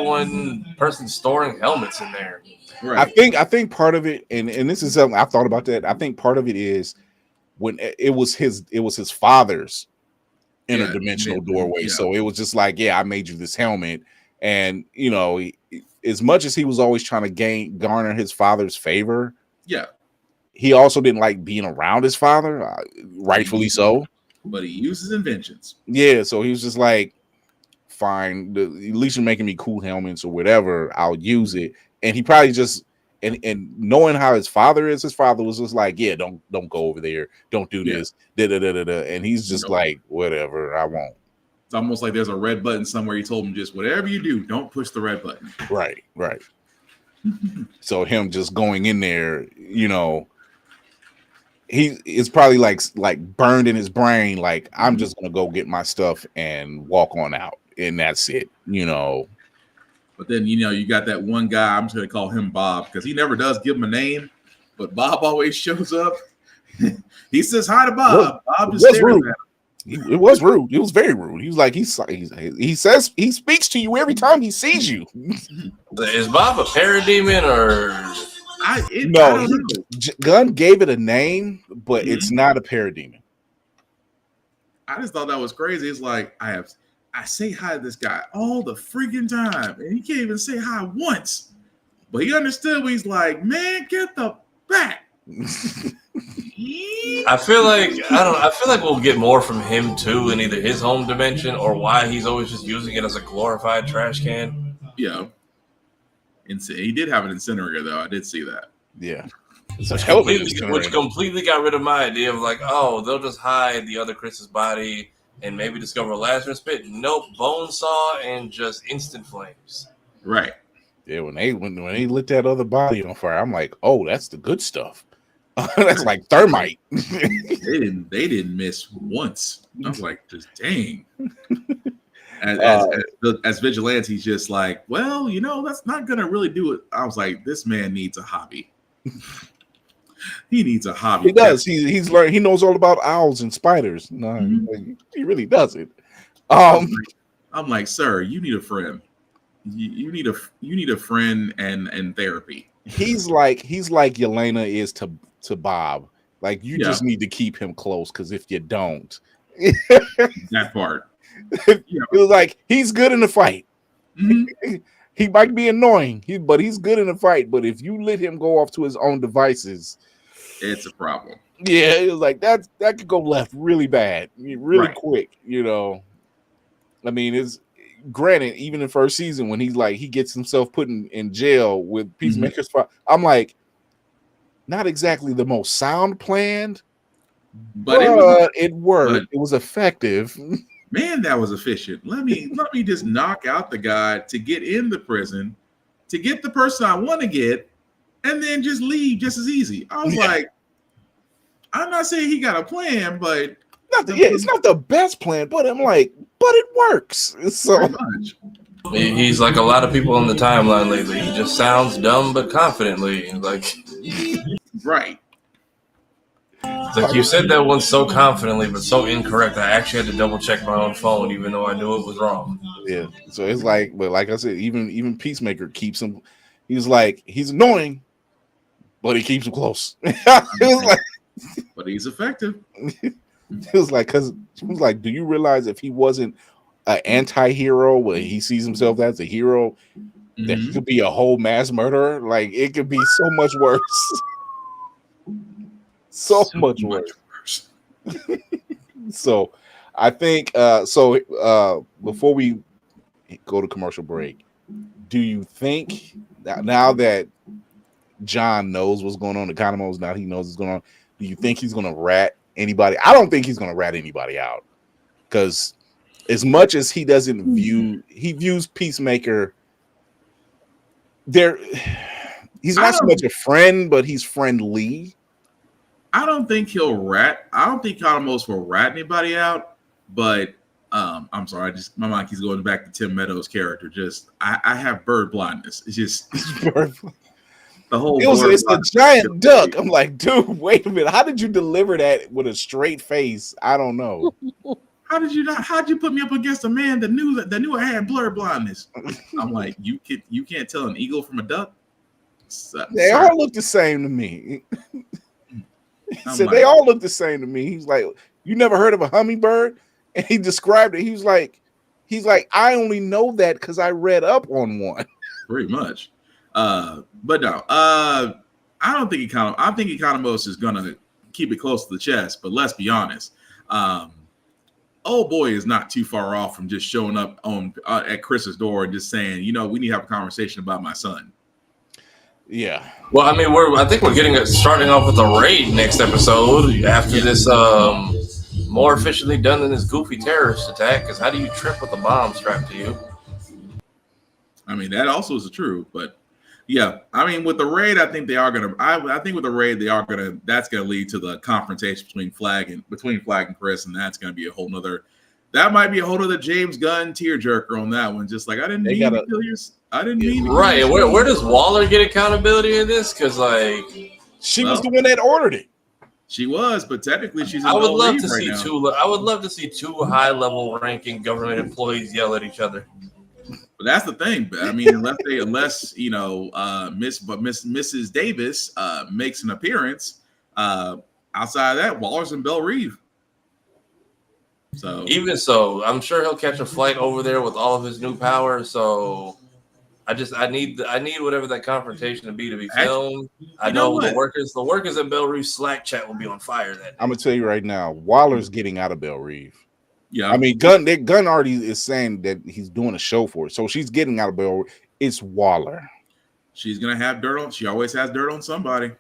person storing helmets in there. Right. I think part of it, and this is something I've thought about that. I think part of it is when it was his father's interdimensional doorway. Yeah. So it was just like, I made you this helmet, and as much as he was always trying to garner his father's favor, he also didn't like being around his father, rightfully so. But he uses inventions. Yeah, so he was just like, fine, at least you're making me cool helmets or whatever, I'll use it. And he probably just and knowing how his father was just like, don't go over there, don't do this, and he's just like, whatever, I won't. It's almost like there's a red button somewhere. He told him, just whatever you do, don't push the red button. Right. So him just going in there, it's probably like burned in his brain, like, I'm just gonna go get my stuff and walk on out, and that's it, But then, you got that one guy, I'm just going to call him Bob, because he never does give him a name, but Bob always shows up. He says hi to Bob. Bob just stares at him. It was rude. It was very rude. He was like, he says he speaks to you every time he sees you. Is Bob a parademon or? I don't know. Gunn gave it a name, but it's not a parademon. I just thought that was crazy. It's like, I say hi to this guy all the freaking time, and he can't even say hi once. But he understood when he's like, man, get the back. I feel like we'll get more from him too in either his home dimension or why he's always just using it as a glorified trash can. Yeah. He did have an incinerator, though. I did see that. Yeah. Which completely got rid of my idea of like, oh, they'll just hide the other Chris's body and maybe discover a Lazarus pit. Nope, bone saw and just instant flames. Right. Yeah, when they lit that other body on fire, I'm like, oh, that's the good stuff. That's like thermite. They didn't miss once. I was like, just dang. As vigilante, he's just like, well, that's not gonna really do it. I was like, this man needs a hobby. He needs a hobby. He does. He's learned. He knows all about owls and spiders. No, he really doesn't. I'm like, sir, you need a friend. You need a friend and therapy. He's like Yelena is to Bob. Like you just need to keep him close because if you don't, that part. It was like he's good in the fight. He might be annoying, but he's good in the fight. But if you let him go off to his own devices, it's a problem. Yeah, it was like that could go left really bad, really quick. I mean, it's granted, even in first season when he gets himself put in jail with Peacemaker's I'm like, not exactly the most sound planned, but it worked. It was effective. Man, that was efficient. Let me just knock out the guy to get in the prison, to get the person I want to get, and then just leave just as easy. I was like, I'm not saying he got a plan, but it's not the best plan, but I'm like, but it works. So he's like a lot of people on the timeline lately. He just sounds dumb but confidently. Like right. Like you said that one so confidently, but so incorrect. I actually had to double check my own phone, even though I knew it was wrong. Yeah. So it's like, but like I said, even Peacemaker keeps him. He's like, he's annoying, but he keeps him close. It was like, but he's effective. It was like, because he was like, do you realize if he wasn't an anti-hero, where he sees himself as a hero, that he could be a whole mass murderer? Like it could be so much worse. So much worse. So I think before we go to commercial break, do you think that now that John knows what's going on, the Economos, now he knows what's going on, do you think he's gonna rat anybody? I don't think he's gonna rat anybody out, because as much as he doesn't views Peacemaker there, he's not so much a friend, but he's friendly. I don't think he'll rat. I don't think Economos will rat anybody out. But I'm sorry, my mind keeps going back to Tim Meadows' character. I have bird blindness. It's just the whole. It's a giant duck. I'm like, dude, wait a minute. How did you deliver that with a straight face? I don't know. How'd you put me up against a man that knew I had blurred blindness? I'm like, you can't tell an eagle from a duck. They all look the same to me. They all look the same to me. He's like, you never heard of a hummingbird? And he described it. He's like, I only know that because I read up on one. Pretty much. But no, I don't think I think Economos is gonna keep it close to the chest. But let's be honest, old boy is not too far off from just showing up at Chris's door and just saying, we need to have a conversation about my son. Yeah. Well, I mean, I think we're starting off with a raid next episode after this more efficiently done than this goofy terrorist attack. Because how do you trip with a bomb strapped to you? I mean, that also is true, but yeah, I mean, with the raid, I think they are gonna. I think with the raid, they are gonna. That's gonna lead to the confrontation between Flag and Chris, and that's gonna be a whole nother. That might be a whole other James Gunn tearjerker on that one. Just like I didn't mean to kill you. I didn't mean to. Right. Where does Waller get accountability in this? Because she was the one that ordered it. She was, but technically she's. I would love to see two high-level ranking government employees yell at each other. But that's the thing. I mean, unless Mrs. Davis makes an appearance, outside of that, Waller's in Belle Reve. So even so, I'm sure he'll catch a flight over there with all of his new power. So I need whatever that confrontation to be filmed. I know the workers at Belle Reve Slack chat will be on fire that day. I'm gonna tell you right now, Waller's getting out of Belle Reve. Yeah, I mean, Gunn already is saying that he's doing a show for it, so she's getting out of Belle Reve. It's Waller. She's gonna have dirt on. She always has dirt on somebody.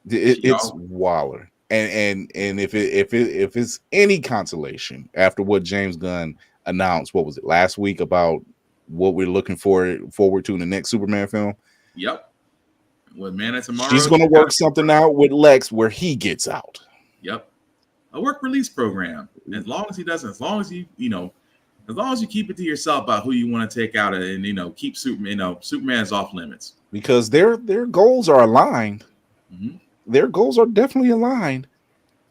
It's Waller, and if it's any consolation after what James Gunn announced, what was it last week about what we're looking forward to in the next Superman film? Yep. With Man of Tomorrow, she's gonna work something out with Lex where he gets out. Yep. A work release program. As long as he, As long as you keep it to yourself about who you want to take out and keep Superman, Superman's off limits. Because their goals are aligned. Mm-hmm. Their goals are definitely aligned.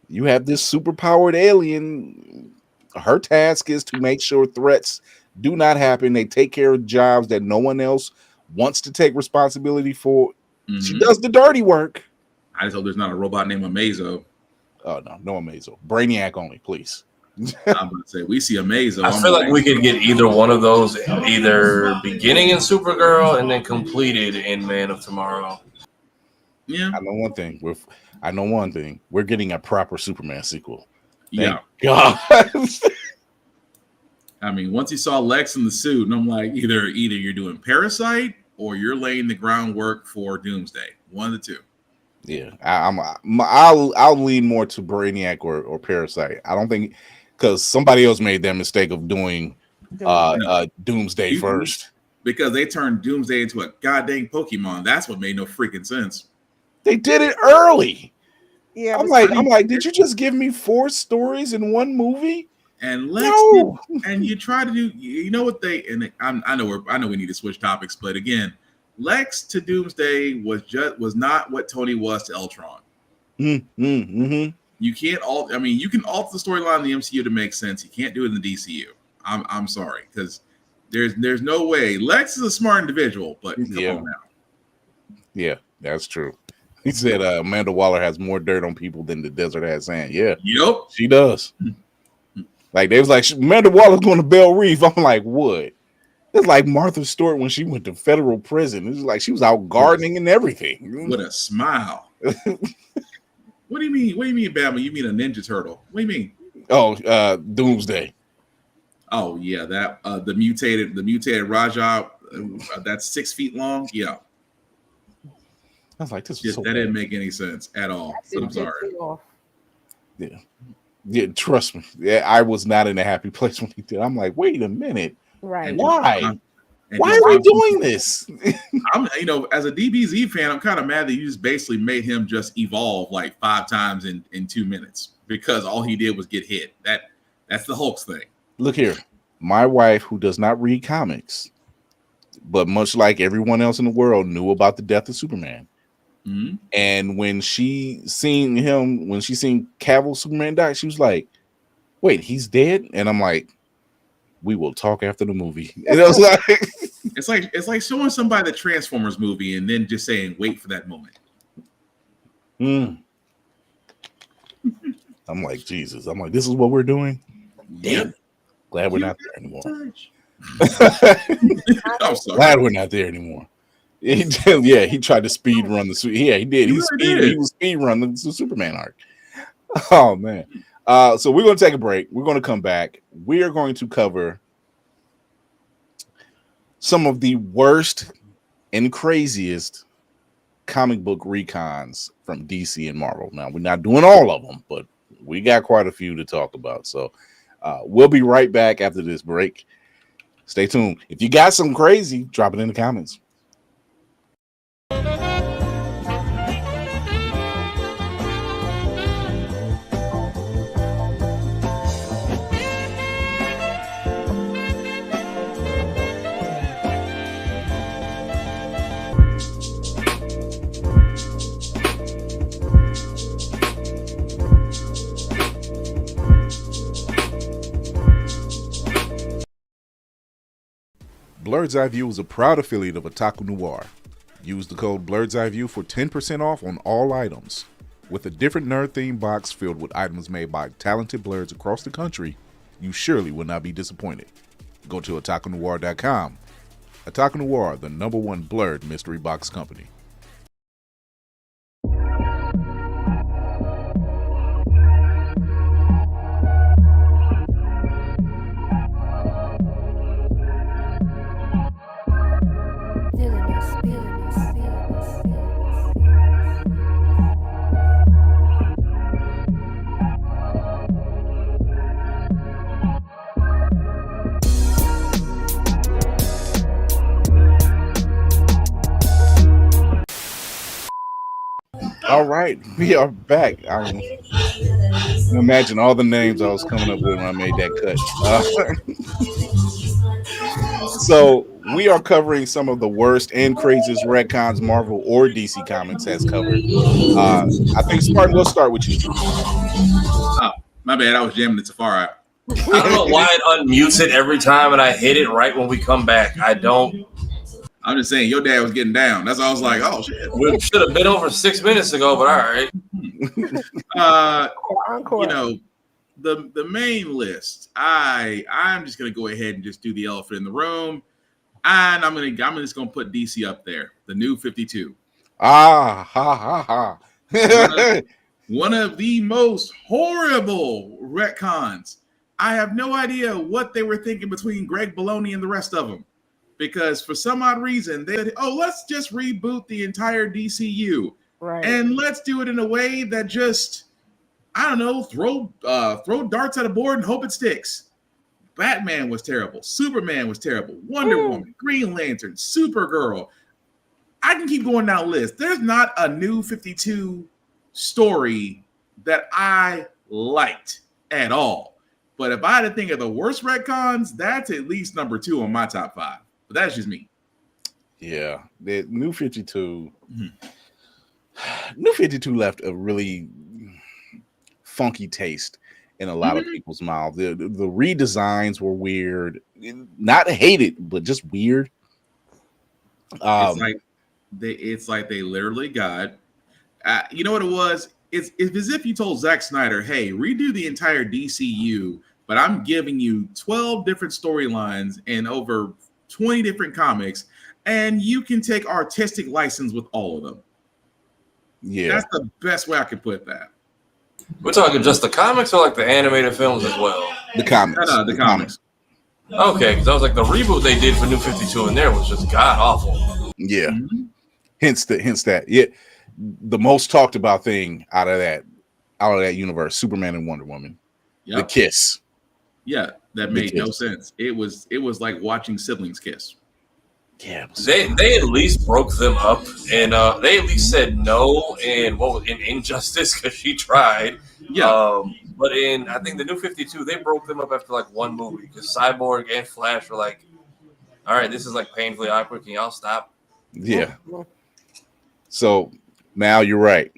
You have this superpowered alien. Her task is to make sure threats do not happen. They take care of jobs that no one else wants to take responsibility for. Mm-hmm. She does the dirty work. I just hope there's not a robot named Amazo. Oh, no Amazo. Brainiac only, please. I'm going to say, we see Amazo. I feel like we could get either one of those, either beginning in Supergirl and then completed in Man of Tomorrow. Yeah. I know one thing. We're getting a proper Superman sequel. Thank God. I mean, once you saw Lex in the suit, and I'm like, either you're doing Parasite or you're laying the groundwork for Doomsday. One of the two. Yeah, I'll lean more to Brainiac or Parasite. I don't think, because somebody else made that mistake of doing Doomsday first, because they turned Doomsday into a goddamn Pokemon. That's what made no freaking sense. They did it early. Yeah, I'm like, did you just give me 4 stories in one movie? And Lex and you try to do, I know we need to switch topics, but again, Lex to Doomsday was not what Tony was to Ultron. Mm-hmm. You can't you can alter the storyline in the MCU to make sense. You can't do it in the DCU. I'm sorry, because there's no way. Lex is a smart individual, but come on now. Yeah, that's true. He said Amanda Waller has more dirt on people than the desert has sand. Yeah. Yep. She does. Like, they was like, Amanda Waller's going to Belle Reef. I'm like, what? It's like Martha Stewart when she went to federal prison. It was like she was out gardening and everything. With a smile. What do you mean? What do you mean, Batman? You mean a Ninja Turtle? What do you mean? Oh, Doomsday. Oh yeah, that the mutated Raja that's 6 feet long. Yeah. I was like, this that didn't make any sense at all. So I'm sorry. Yeah, trust me. Yeah, I was not in a happy place when he did. I'm like, wait a minute. Right. Why? Why are we doing this? I'm, as a DBZ fan, I'm kind of mad that you just basically made him just evolve like 5 times in 2 minutes, because all he did was get hit. That's the Hulk's thing. Look here, my wife, who does not read comics, but much like everyone else in the world, knew about the death of Superman. Mm-hmm. And when she seen Cavill Superman die, she was like, "Wait, he's dead?" And I'm like, "We will talk after the movie." And I was like, "It's like showing somebody the Transformers movie and then just saying, wait for that moment." I'm like, Jesus. I'm like, this is what we're doing. Yep. Damn. Glad we're not there anymore. I'm sorry. Glad we're not there anymore. He tried to speed run the. Yeah, he did. He was speed run the Superman arc. Oh man. So we're going to take a break. We're going to come back. We are going to cover some of the worst and craziest comic book recons from DC and Marvel. Now, we're not doing all of them, but we got quite a few to talk about. So we'll be right back after this break. Stay tuned. If you got some crazy, drop it in the comments. Blerd's Eyeview is a proud affiliate of Otaku Noir. Use the code Blerd's Eyeview for 10% off on all items. With a different nerd-themed box filled with items made by talented blerds across the country, you surely will not be disappointed. Go to otakunoir.com. Otaku Noir, the #1 blerd mystery box company. All right, we are back. I imagine all the names I was coming up with when I made that cut. So we are covering some of the worst and craziest retcons Marvel or DC Comics has covered. I think Spartan, we'll start with you. Oh, my bad. I was jamming the Safari app. I don't know why it unmutes it every time, and I hit it right when we come back. I don't. I'm just saying, your dad was getting down. That's all I was like, oh shit. We should have been over 6 minutes ago, but all right. Encore. You know, the main list. I'm just gonna go ahead and just do the elephant in the room, and I'm just gonna put DC up there. The New 52. Ha ha ha. One of the most horrible retcons. I have no idea what they were thinking between Greg Baloney and the rest of them, because for some odd reason they said, "Oh, let's just reboot the entire DCU, Right. and let's do it in a way that just, I don't know, throw darts at a board and hope it sticks." Batman was terrible. Superman was terrible. Wonder Woman, Green Lantern, Supergirl. I can keep going down the list. There's not a New 52 story that I liked at all. But if I had to think of the worst retcons, that's at least number 2 on my top 5. But that's just me. Yeah, the New 52. New 52 left a really funky taste in a lot of people's mouths. The redesigns were weird, not hated, but just weird. It's like they literally got, you know what it was? It's as if you told Zack Snyder, "Hey, redo the entire DCU, but I'm giving you 12 different storylines and over 20 different comics, and you can take artistic license with all of them." Yeah, that's the best way I could put that. We're talking just the comics or like the animated films as well? The comics. No, the comics. Okay, because I was like, the reboot they did for New 52 in there was just god awful. Yeah. Hence that. Yeah. The most talked about thing out of that universe, Superman and Wonder Woman. Yep. The kiss. Yeah, that made no sense. It was like watching siblings kiss. Yeah, they at least broke them up, and they at least said no in Injustice because she tried. Yeah, but in I think the New 52, they broke them up after like one movie because Cyborg and Flash were like, "All right, this is like painfully awkward. Can y'all stop?" Yeah. So now you're right.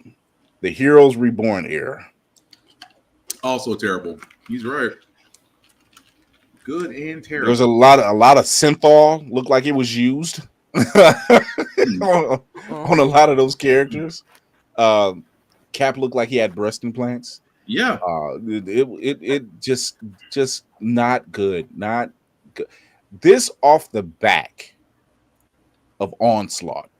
The Heroes Reborn era. Also terrible. He's right. Good and terrible. There's a lot of synthol looked like it was used on a lot of those characters. Cap looked like he had breast implants. Yeah. It just not good. Not good. This off the back of Onslaught.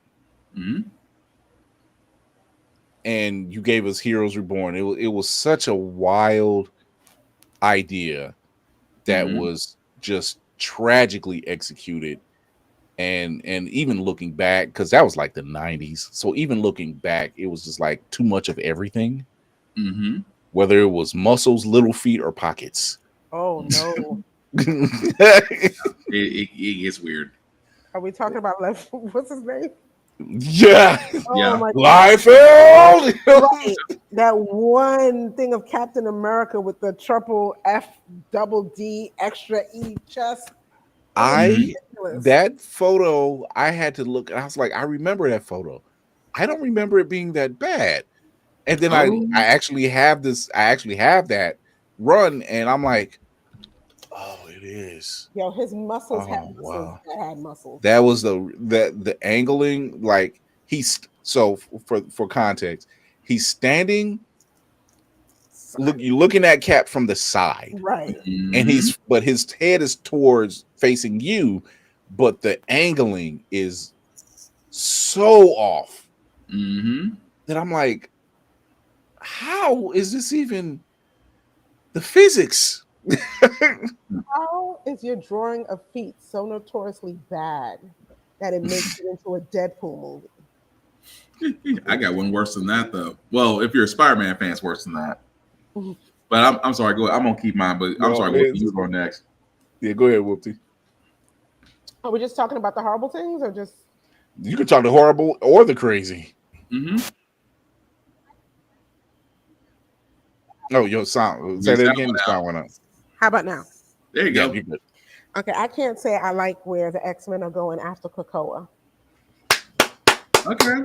And you gave us Heroes Reborn. It was such a wild idea that was just tragically executed, and even looking back, because that was like the 90s, so even looking back, it was just like too much of everything. Whether it was muscles, little feet, or pockets. Oh no. it gets weird. Are we talking about what's his name? Yeah. Yeah. My Liefeld. Right. That one thing of Captain America with the triple F double D extra E chest. That photo, I had to look, and I was like, I remember that photo. I don't remember it being that bad. And then I actually have that run, and I'm like, oh, it is. Yo, his muscles had muscles. Wow. That had muscles. That was the angling, like so for context, he's standing. You're looking at Cap from the side, right? And but his head is towards facing you, but the angling is so off that I'm like, how is this even the physics? How is your drawing of feet so notoriously bad that it makes it into a Deadpool movie? I got one worse than that, though. Well, if you're a Spider-Man fan, it's worse than that. But I'm sorry. Go ahead. I'm gonna keep mine. But I'm sorry. Whoopty, you go next. Yeah, go ahead, Whoopty. Are we just talking about the horrible things, or just? You can talk the horrible or the crazy. Oh, your sound. Say that again. The sound went up. How about now? There you go. You're good. Okay, I can't say I like where the X-Men are going after Krakoa. Okay.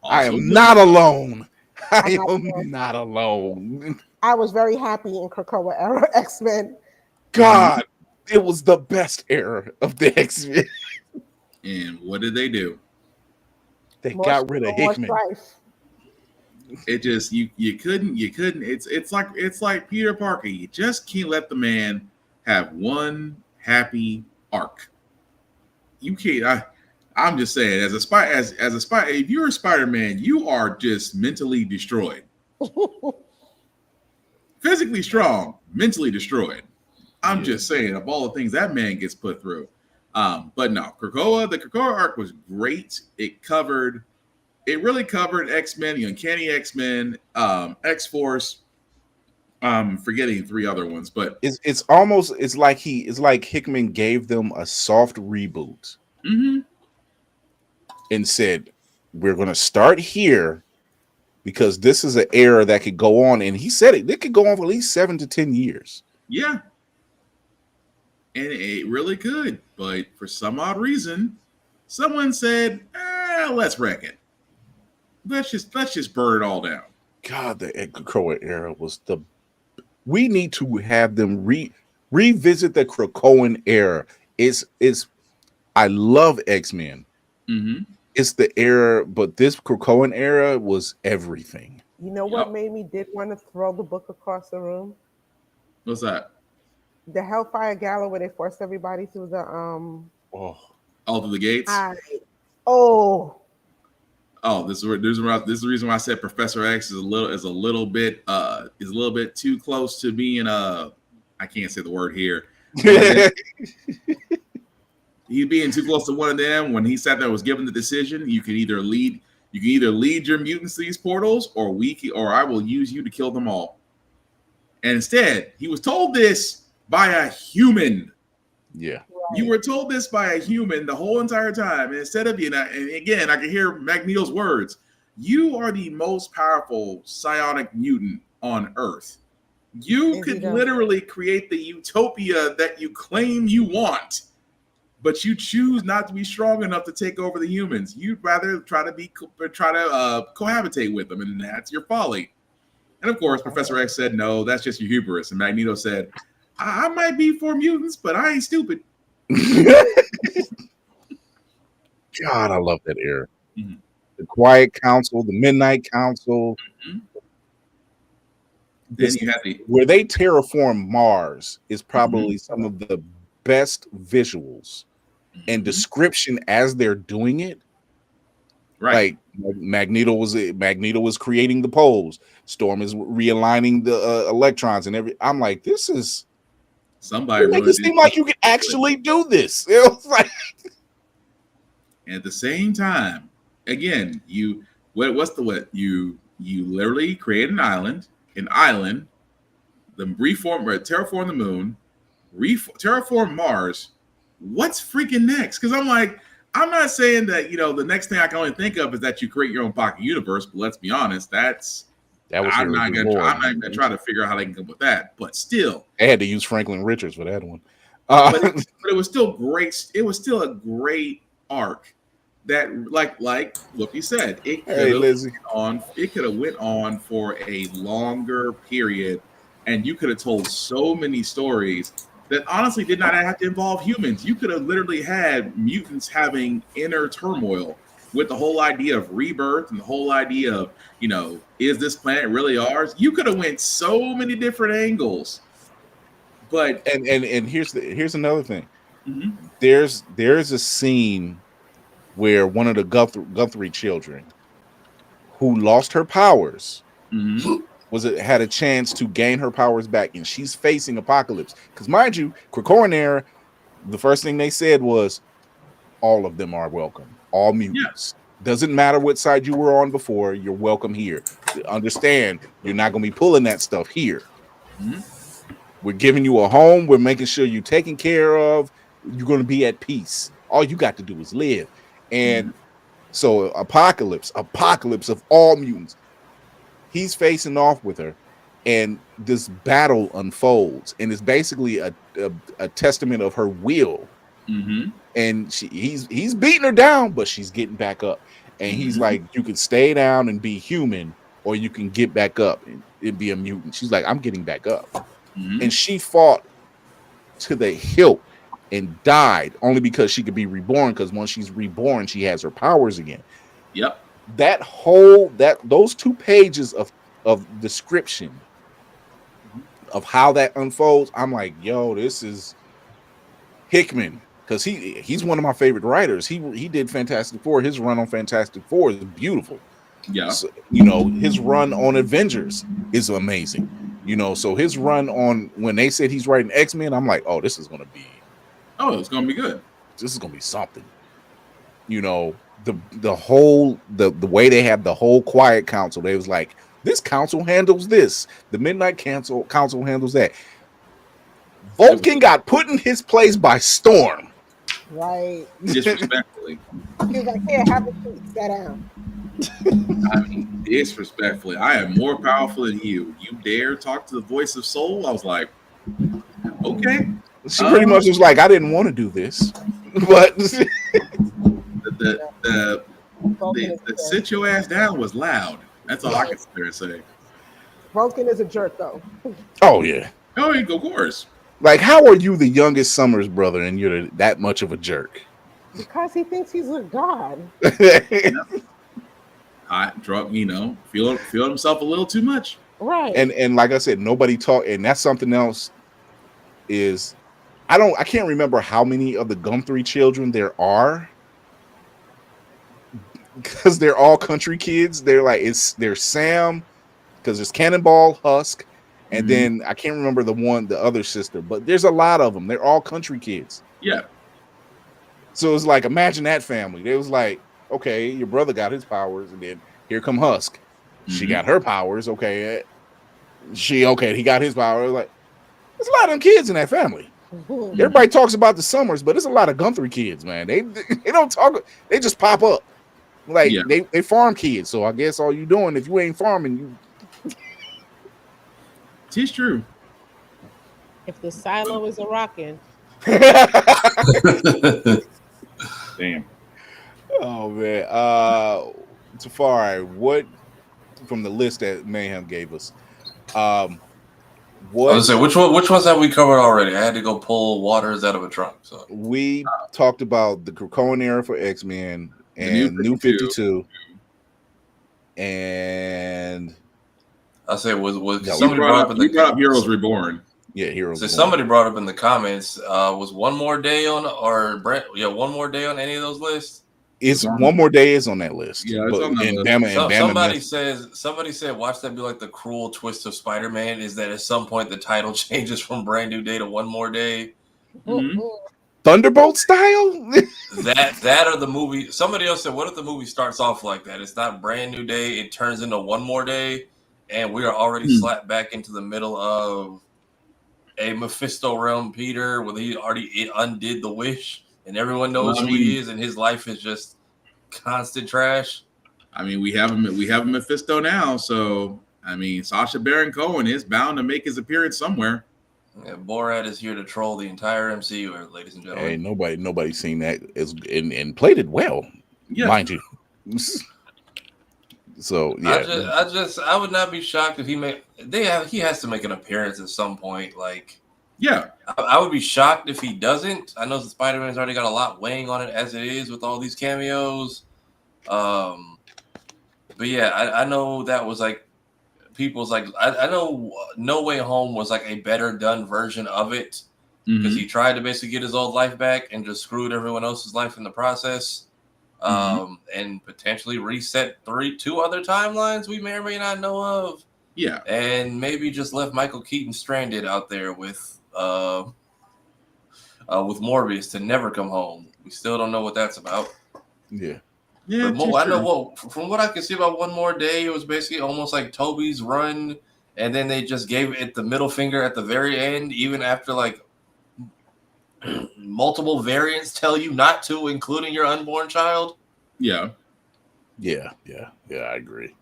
I Also am good. not alone. I got am you. not alone. I was very happy in Krakoa era X-Men. God, it was the best era of the X-Men. And what did they do? They More got rid of more Hickman. strife. It just you couldn't. It's like Peter Parker. You just can't let the man have one happy arc. You can't. I'm just saying, as a if you're a Spider-Man, you are just mentally destroyed. Physically strong, mentally destroyed. I'm just saying, of all the things that man gets put through. But no, the Krakoa arc was great. It really covered X-Men, the Uncanny X-Men, X-Force. Forgetting 3 other ones, but it's like Hickman gave them a soft reboot and said, we're gonna start here because this is an era that could go on, and he said it could go on for at least 7 to 10 years. Yeah. And it really could, but for some odd reason, someone said, let's wreck it. Let's just burn it all down. God, the Krakoa era was we need to have them revisit the Krakoan era. I love X-Men. It's the era, but this Krakoan era was everything. You know what made me did want to throw the book across the room? What's that? The Hellfire Gala where they forced everybody through the all through the gates. This is the reason why I said Professor X is a little bit too close to being I can't say the word here. He being too close to one of them when he sat there and was given the decision. You can either lead your mutants to these portals, or I will use you to kill them all. And instead, he was told this by a human. Yeah. You were told this by a human the whole entire time. And instead of, and again, I can hear Magneto's words. You are the most powerful psionic mutant on Earth. You could literally create the utopia that you claim you want, but you choose not to be strong enough to take over the humans. You'd rather try to cohabitate with them, and that's your folly. And of course, Professor X said, no, that's just your hubris. And Magneto said, I might be for mutants, but I ain't stupid. God, I love that era. The Quiet Council, the Midnight Council. Then you have where they terraform Mars is probably some of the best visuals and description as they're doing it. Right. Like Magneto was creating the poles. Storm is realigning the electrons and I'm like, this is somebody make it seem like you can actually do this. It was like, at the same time, again, you literally create an island, terraform the moon, terraform Mars. What's freaking next? Because I'm not saying that the next thing I can only think of is that you create your own pocket universe. But let's be honest, I'm not gonna try to figure out how they can come up with that. But still, they had to use Franklin Richards for that one. But it was still great. It was still a great arc. That like what you said, it could have went on for a longer period, and you could have told so many stories that honestly did not have to involve humans. You could have literally had mutants having inner turmoil with the whole idea of rebirth and the whole idea of, is this planet really ours? You could have went so many different angles. But and here's another thing. There's a scene where one of the Guthrie children who lost her powers had a chance to gain her powers back, and she's facing Apocalypse. Because mind you, Krakoan era, the first thing they said was all of them are welcome. All mutants. Doesn't matter what side you were on before, you're welcome here. Understand, you're not going to be pulling that stuff here. We're giving you a home. We're making sure you're taken care of. You're going to be at peace. All you got to do is live. And so Apocalypse of all mutants, he's facing off with her. and this battle unfolds, and it's basically a testament of her will. Mm-hmm. And he's beating her down, but she's getting back up. And he's like, you can stay down and be human, or you can get back up and be a mutant. She's like, I'm getting back up. Mm-hmm. And she fought to the hilt and died only because she could be reborn, because once she's reborn, she has her powers again. Yep. Those 2 pages of description of how that unfolds, I'm like, yo, this is Hickman, because he's one of my favorite writers. He did Fantastic Four. His run on Fantastic Four is beautiful. Yeah. So, his run on Avengers is amazing. So his run on, when they said he's writing X-Men, I'm like, oh, this is gonna be good. This is gonna be something. The whole the way they had the whole Quiet Council, they was like, this council handles this, the Midnight Council handles that. Vulcan got put in his place by storm. Right. Disrespectfully. He's like, here, have a seat, sit down. I mean, disrespectfully. I am more powerful than you. You dare talk to the voice of soul? I was like, okay. She pretty much was like, I didn't want to do this, but the sit your ass down was loud. That's all I can sit there and say. Vulcan is a jerk, though. Oh yeah. Oh, of course. Like, how are you the youngest Summers brother and you're that much of a jerk? Because he thinks he's a god. Hot, drunk, feel himself a little too much. Right. And like I said, nobody talk, and that's something else. Is I can't remember how many of the Guthrie children there are, because they're all country kids. They're like, there's Sam, because there's Cannonball, Husk, and then I can't remember the other sister, but there's a lot of them. They're all country kids. Yeah. So it's like, imagine that family. They was like, okay, your brother got his powers, and then here come Husk. She got her powers. Okay, he got his powers. Like, there's a lot of them kids in that family. Everybody talks about the Summers, but there's a lot of Guthrie kids, man. They don't talk. They just pop up. Like, they farm kids. So I guess all you doing, if you ain't farming, you. It's true. If the silo is a rockin'. Damn. Oh man. Tafari, what from the list that Mayhem gave us? What? I was gonna say, which ones have we covered already? I had to go pull Waters out of a trunk. So we talked about the Krakoan era for X-Men and New 52. And I say was you somebody brought up Heroes Reborn. Yeah, Heroes. So somebody brought up in the comments, was One More Day on One More Day on any of those lists? It's One More Day is on that list. Yeah, it's on that list. Somebody said, watch that be like the cruel twist of Spider-Man, is that at some point the title changes from Brand New Day to One More Day. Thunderbolt style? that or the movie. Somebody else said, what if the movie starts off like that? It's not Brand New Day, it turns into One More Day, and we are already slapped back into the middle of a Mephisto realm Peter, where he already undid the wish, and everyone knows who he is, and his life is just constant trash. I mean, we have a Mephisto now, so I mean, Sacha Baron Cohen is bound to make his appearance somewhere. Yeah, Borat is here to troll the entire MCU, ladies and gentlemen. Hey, nobody's seen that and played it well, mind you. So yeah, I would not be shocked if he has to make an appearance at some point. Like, yeah, I would be shocked if he doesn't. I know the Spider-Man's already got a lot weighing on it as it is with all these cameos. But yeah, I know that was like people's like I know No Way Home was like a better done version of it because he tried to basically get his old life back and just screwed everyone else's life in the process. And potentially reset two other timelines we may or may not know of. Yeah. And maybe just left Michael Keaton stranded out there with Morbius to never come home. We still don't know what that's about. Yeah. Yeah. I know from what I can see about One More Day, it was basically almost like Toby's run, and then they just gave it the middle finger at the very end, even after like multiple variants tell you not to, including your unborn child. Yeah. I agree.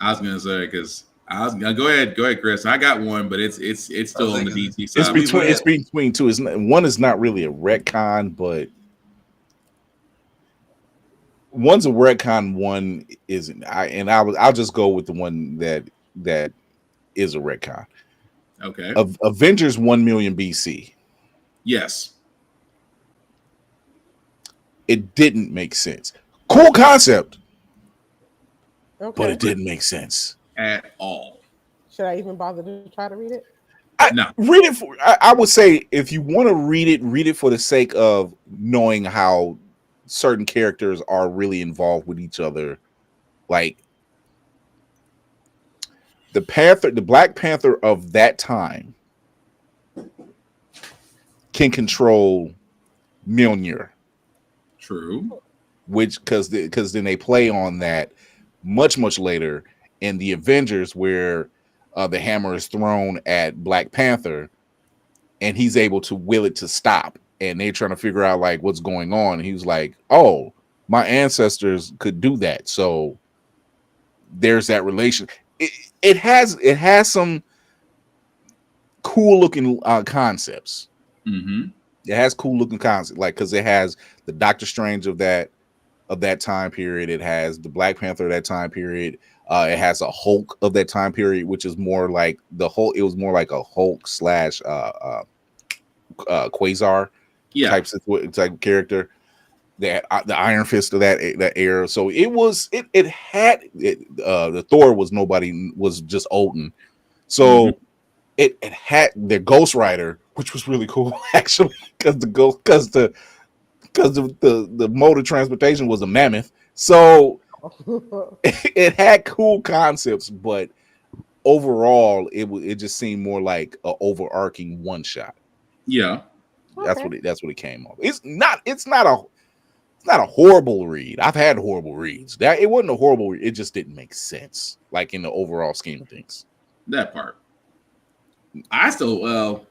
I was gonna say because I was gonna go ahead, Chris. I got one, but it's still on the DC side. It's between two. One is not really a retcon, but one's a retcon. One isn't. I'll just go with the one that is a retcon. Okay. Avengers 1,000,000 BC. Yes. It didn't make sense. Cool concept, Okay. but it didn't make sense At all. Should I even bother to try to read it? No. Read it for. I would say if you want to read it for the sake of knowing how certain characters are really involved with each other, like the Black Panther of that time can control Mjolnir. True. Which because then they play on that much later in the Avengers where the hammer is thrown at Black Panther and he's able to will it to stop, and they're trying to figure out like what's going on. And he was like, oh, my ancestors could do that, so there's that relation. It has some cool looking concepts. Mm-hmm. It has cool looking concepts, like because it has the Doctor Strange of that time period. It has the Black Panther of that time period. It has a Hulk of that time period, which is more like the whole. It was more like a Hulk slash Quasar type character. That the Iron Fist of that era. So it had the Thor was just Odin. So it had their Ghost Rider, which was really cool actually, because the mode of transportation was a mammoth. So it had cool concepts, but overall it just seemed more like an overarching one shot. Yeah. That's what it came off. It's not a horrible read. I've had horrible reads. That it wasn't a horrible read. It just didn't make sense, like in the overall scheme of things. That part. I still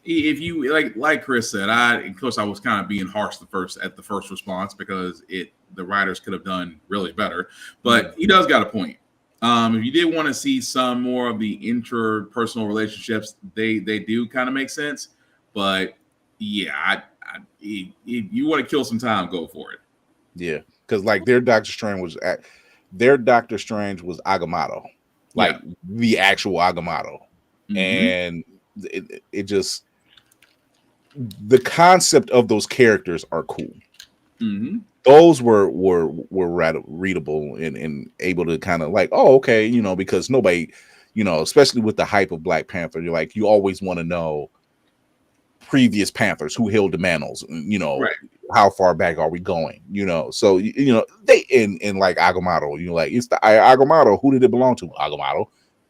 if you like Chris said, of course I was kind of being harsh at the first response because the writers could have done really better. But he does got a point. If you did want to see some more of the interpersonal relationships, they do kind of make sense. But yeah, if you want to kill some time, go for it. Yeah, because like their Doctor Strange was Agamotto, like the actual Agamotto, and it just the concept of those characters are cool. Mm-hmm. Those were readable and able to kind of like, oh, okay, because nobody, especially with the hype of Black Panther, you're like, you always want to know previous Panthers who held the mantles, right. How far back are we going, so they in like Agamotto, like it's the Agamotto, who did it belong to? Agamotto,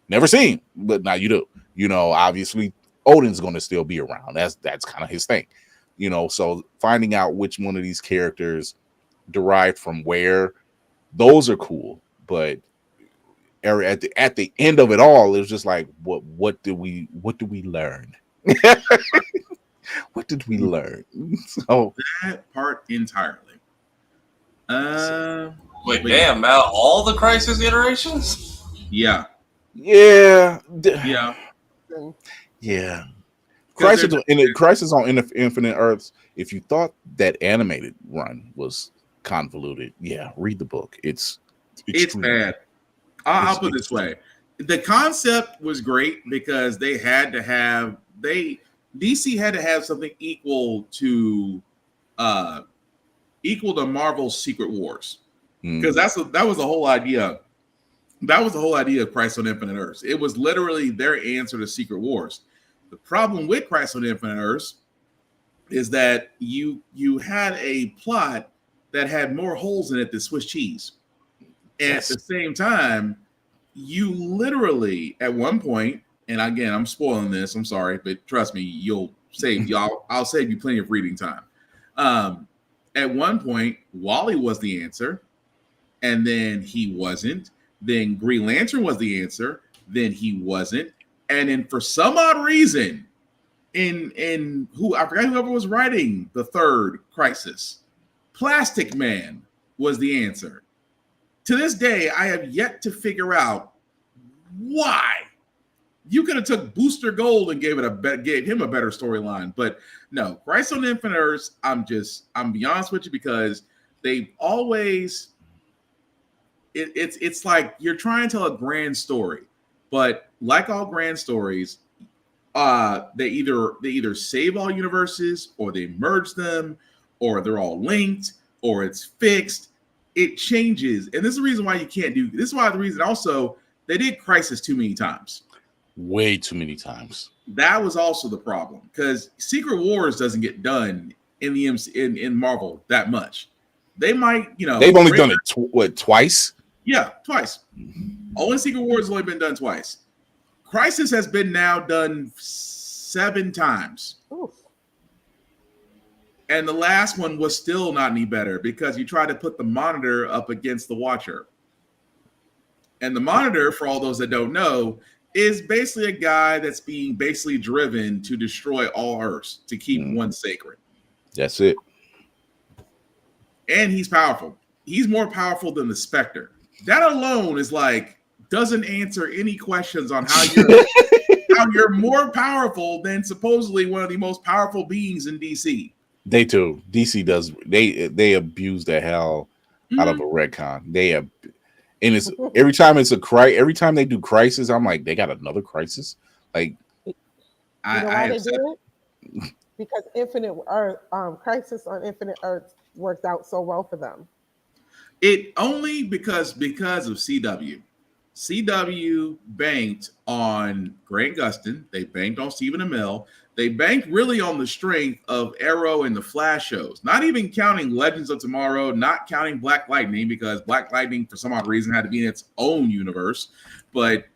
never seen, but now you do, obviously Odin's going to still be around. That's kind of his thing, so finding out which one of these characters derived from where, those are cool. But at the end of it all, it was just like, what did we learn? What did we learn? So that part entirely. Wait, damn, Mal, all the Crisis iterations? Yeah. Crisis on Infinite Earths. If you thought that animated run was convoluted, read the book. It's bad. I'll put it this way: the concept was great because DC had to have something equal to Marvel's Secret Wars, because that was the whole idea. That was the whole idea of Crisis on Infinite Earths. It was literally their answer to Secret Wars. The problem with Crisis on Infinite Earths is that you had a plot that had more holes in it than Swiss cheese. And at the same time, you literally, at one point, and again, I'm spoiling this, I'm sorry, but trust me, I'll save you plenty of reading time. At one point, Wally was the answer, and then he wasn't. Then Green Lantern was the answer, then he wasn't. And then for some odd reason, in who I forgot whoever was writing the third Crisis, Plastic Man was the answer. To this day, I have yet to figure out Why? You could have took Booster Gold and gave him a better storyline, but no. Crisis on Infinite Earths, I'm be honest with you, because they've always it's like you're trying to tell a grand story, but like all grand stories, they either save all universes, or they merge them, or they're all linked, or it's fixed. It changes, and this is the reason why you can't do. This is why the reason also they did Crisis too many times. Way too many times. That was also the problem, because Secret Wars doesn't get done in the in Marvel that much. They might, they've only done it twice. Yeah, twice. Only Secret Wars has only been done twice. Crisis has been now done 7 times. Oof. And the last one was still not any better, because you tried to put the Monitor up against the Watcher. And the Monitor, for all those that don't know, is basically a guy that's being basically driven to destroy all Earths to keep one sacred. That's it. And he's powerful. He's more powerful than the Spectre. That alone is like, doesn't answer any questions on how you're more powerful than supposedly one of the most powerful beings in DC. They too. DC does. They abuse the hell out of a retcon. They have. And it's every time they do Crisis, I'm like, they got another Crisis. Like, why they do it? Because Infinite Earth, Crisis on Infinite Earth worked out so well for them. It only because of CW. CW banked on Grant Gustin. They banked on Stephen Amell. They banked really on the strength of Arrow and the Flash shows, not even counting Legends of Tomorrow, not counting Black Lightning, because Black Lightning, for some odd reason, had to be in its own universe. But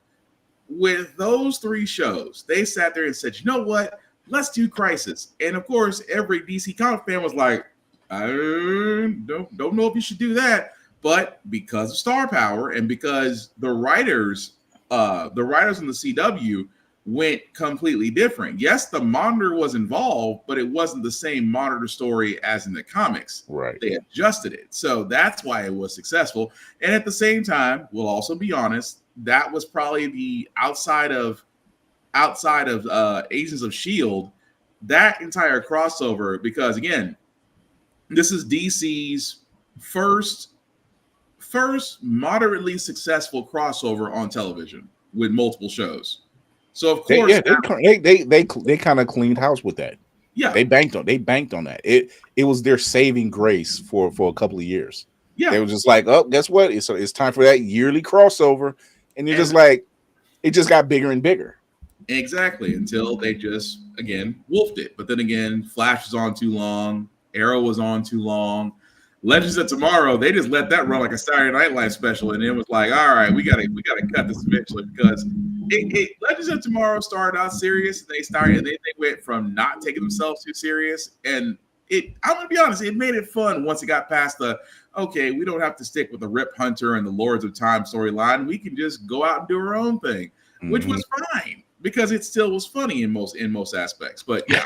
with those 3 shows, they sat there and said, you know what? Let's do Crisis. And of course, every DC comic fan was like, I don't know if you should do that. But because of star power, and because the writers in the CW went completely different. Yes, the Monitor was involved, but it wasn't the same Monitor story as in the comics. Right. They adjusted it. So that's why it was successful. And at the same time, we'll also be honest, that was probably the outside of Agents of S.H.I.E.L.D., that entire crossover, because again, this is DC's first moderately successful crossover on television with multiple shows. So of course, they kind of cleaned house with that. Yeah, they banked on that. It was their saving grace for a couple of years. Yeah, they were just like, oh, guess what? It's time for that yearly crossover, and you're just like, it just got bigger and bigger. Exactly, until they just again wolfed it. But then again, Flash was on too long. Arrow was on too long. Legends of Tomorrow, they just let that run like a Saturday Night Live special, and it was like, all right, we gotta cut this eventually, because Legends of Tomorrow started out serious. They went from not taking themselves too serious, and I'm gonna be honest, it made it fun once it got past the okay, we don't have to stick with the Rip Hunter and the Lords of Time storyline. We can just go out and do our own thing, which was fine because it still was funny in most aspects. But yeah.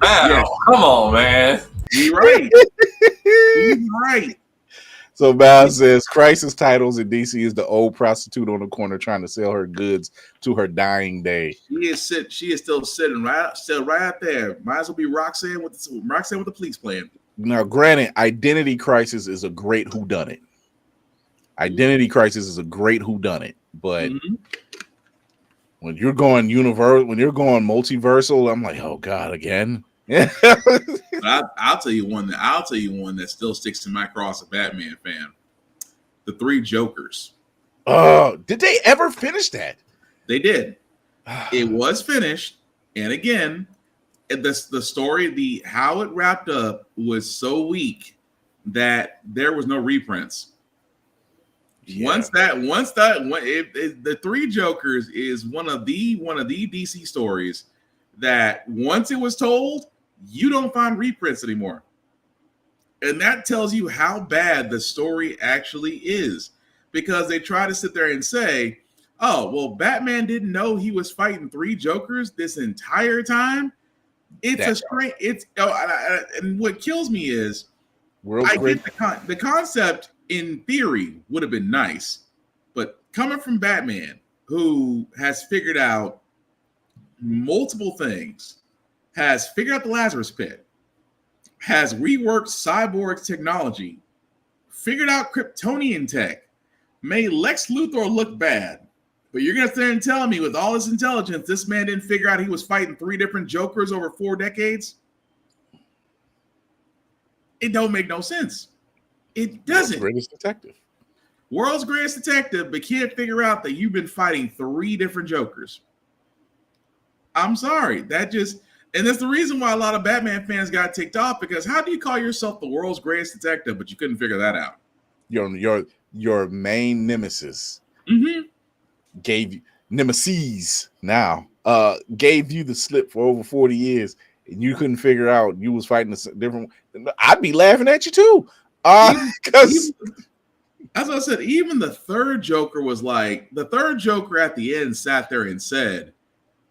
Wow, come on, man. You're right. He's right. So Val says Crisis titles in DC is the old prostitute on the corner trying to sell her goods to her dying day. She is still sitting right out there. Might as well be Roxanne with the police plan. Now, granted, Identity Crisis is a great whodunit. Identity Crisis is a great whodunit, but when you're going multiversal, I'm like, oh God, again. Yeah. I'll tell you one that still sticks to my craw as a Batman fan. The 3 Jokers. Oh, did they ever finish that? They did. It was finished, and again, the story, how it wrapped up was so weak that there was no reprints. Yeah. The 3 Jokers is one of the DC stories that once it was told, you don't find reprints anymore. And that tells you how bad the story actually is, because they try to sit there and say, oh, well, Batman didn't know he was fighting 3 Jokers this entire time. And what kills me is I get the concept in theory would have been nice, but coming from Batman, who has figured out multiple things, has figured out the Lazarus Pit, has reworked cyborg technology, figured out Kryptonian tech, made Lex Luthor look bad. But you're going to sit there and tell me with all his intelligence, this man didn't figure out he was fighting 3 different Jokers over 4 decades? It don't make no sense. It doesn't. Greatest detective. World's greatest detective, but can't figure out that you've been fighting 3 different Jokers. I'm sorry. That just, and that's the reason why a lot of Batman fans got ticked off, because how do you call yourself the world's greatest detective, but you couldn't figure that out? Your main nemesis gave you nemesis gave you the slip for over 40 years, and you couldn't figure out you was fighting a different. I'd be laughing at you too, because as I said, even the third Joker was like, the third Joker at the end sat there and said,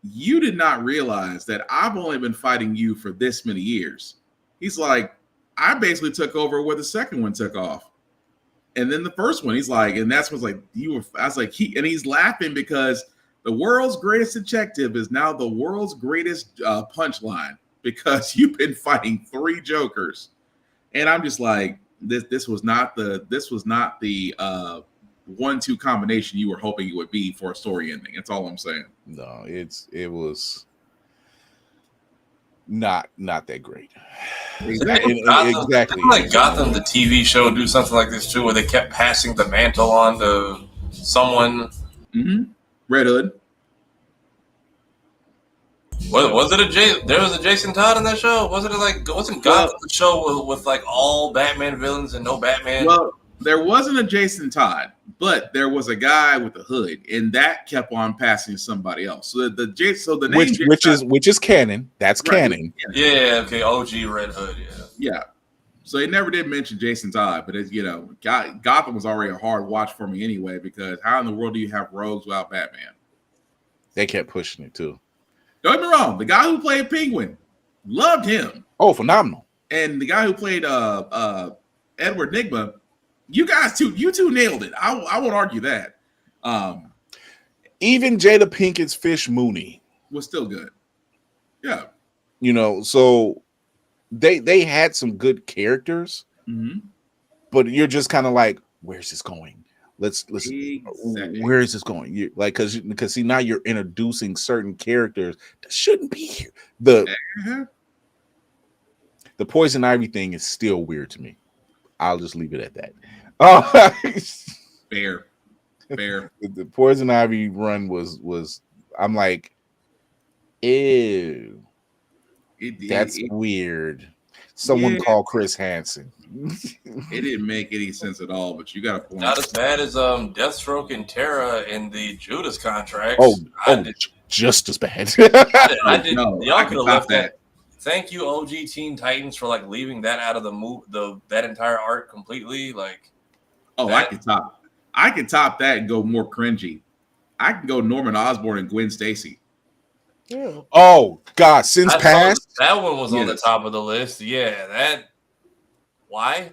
"You did not realize that I've only been fighting you for this many years." He's like, I basically took over where the second one took off. And then the first one, he's like, and that's what's like, I was like, he's laughing because the world's greatest detective is now the world's greatest punchline, because you've been fighting 3 Jokers. And I'm just like, this was not the 1-2 combination you were hoping it would be for a story ending. That's all I'm saying. No, it was not that great. Exactly. Exactly. Like Gotham, the TV show, do something like this too, where they kept passing the mantle on to someone. Red Hood. Was it there was a Jason Todd in that show? Wasn't Gotham the show with like all Batman villains and no Batman? Well, there wasn't a Jason Todd, but there was a guy with a hood, and that kept on passing somebody else. So the name which is canon. That's canon. Yeah. Okay. OG Red Hood. Yeah. So they never did mention Jason Todd, but it's, Gotham was already a hard watch for me anyway, because how in the world do you have rogues without Batman? They kept pushing it too. Don't get me wrong. The guy who played Penguin, loved him. Oh, phenomenal. And the guy who played Edward Nigma, you two nailed it. I won't argue that. Even Jada Pinkett's Fish Mooney was still good. Yeah. So they had some good characters, but you're just kind of like, where's this going? Let's exactly. Where is this going? You like, because see, now you're introducing certain characters that shouldn't be here. The Poison Ivy thing is still weird to me. I'll just leave it at that. Fair. The Poison Ivy run was I'm like, ew. That's weird. Someone call Chris Hansen. It didn't make any sense at all, but you got a point. Not as bad as Deathstroke and Terra in the Judas contracts. Just as bad. I did. No, y'all could have left that. Thank you, OG Teen Titans, for like leaving that out of that entire arc completely. Like, I could top that and go more cringy. I can go Norman Osborn and Gwen Stacy. Ew. Oh God, Sins Past. That one was on the top of the list. Yeah, why?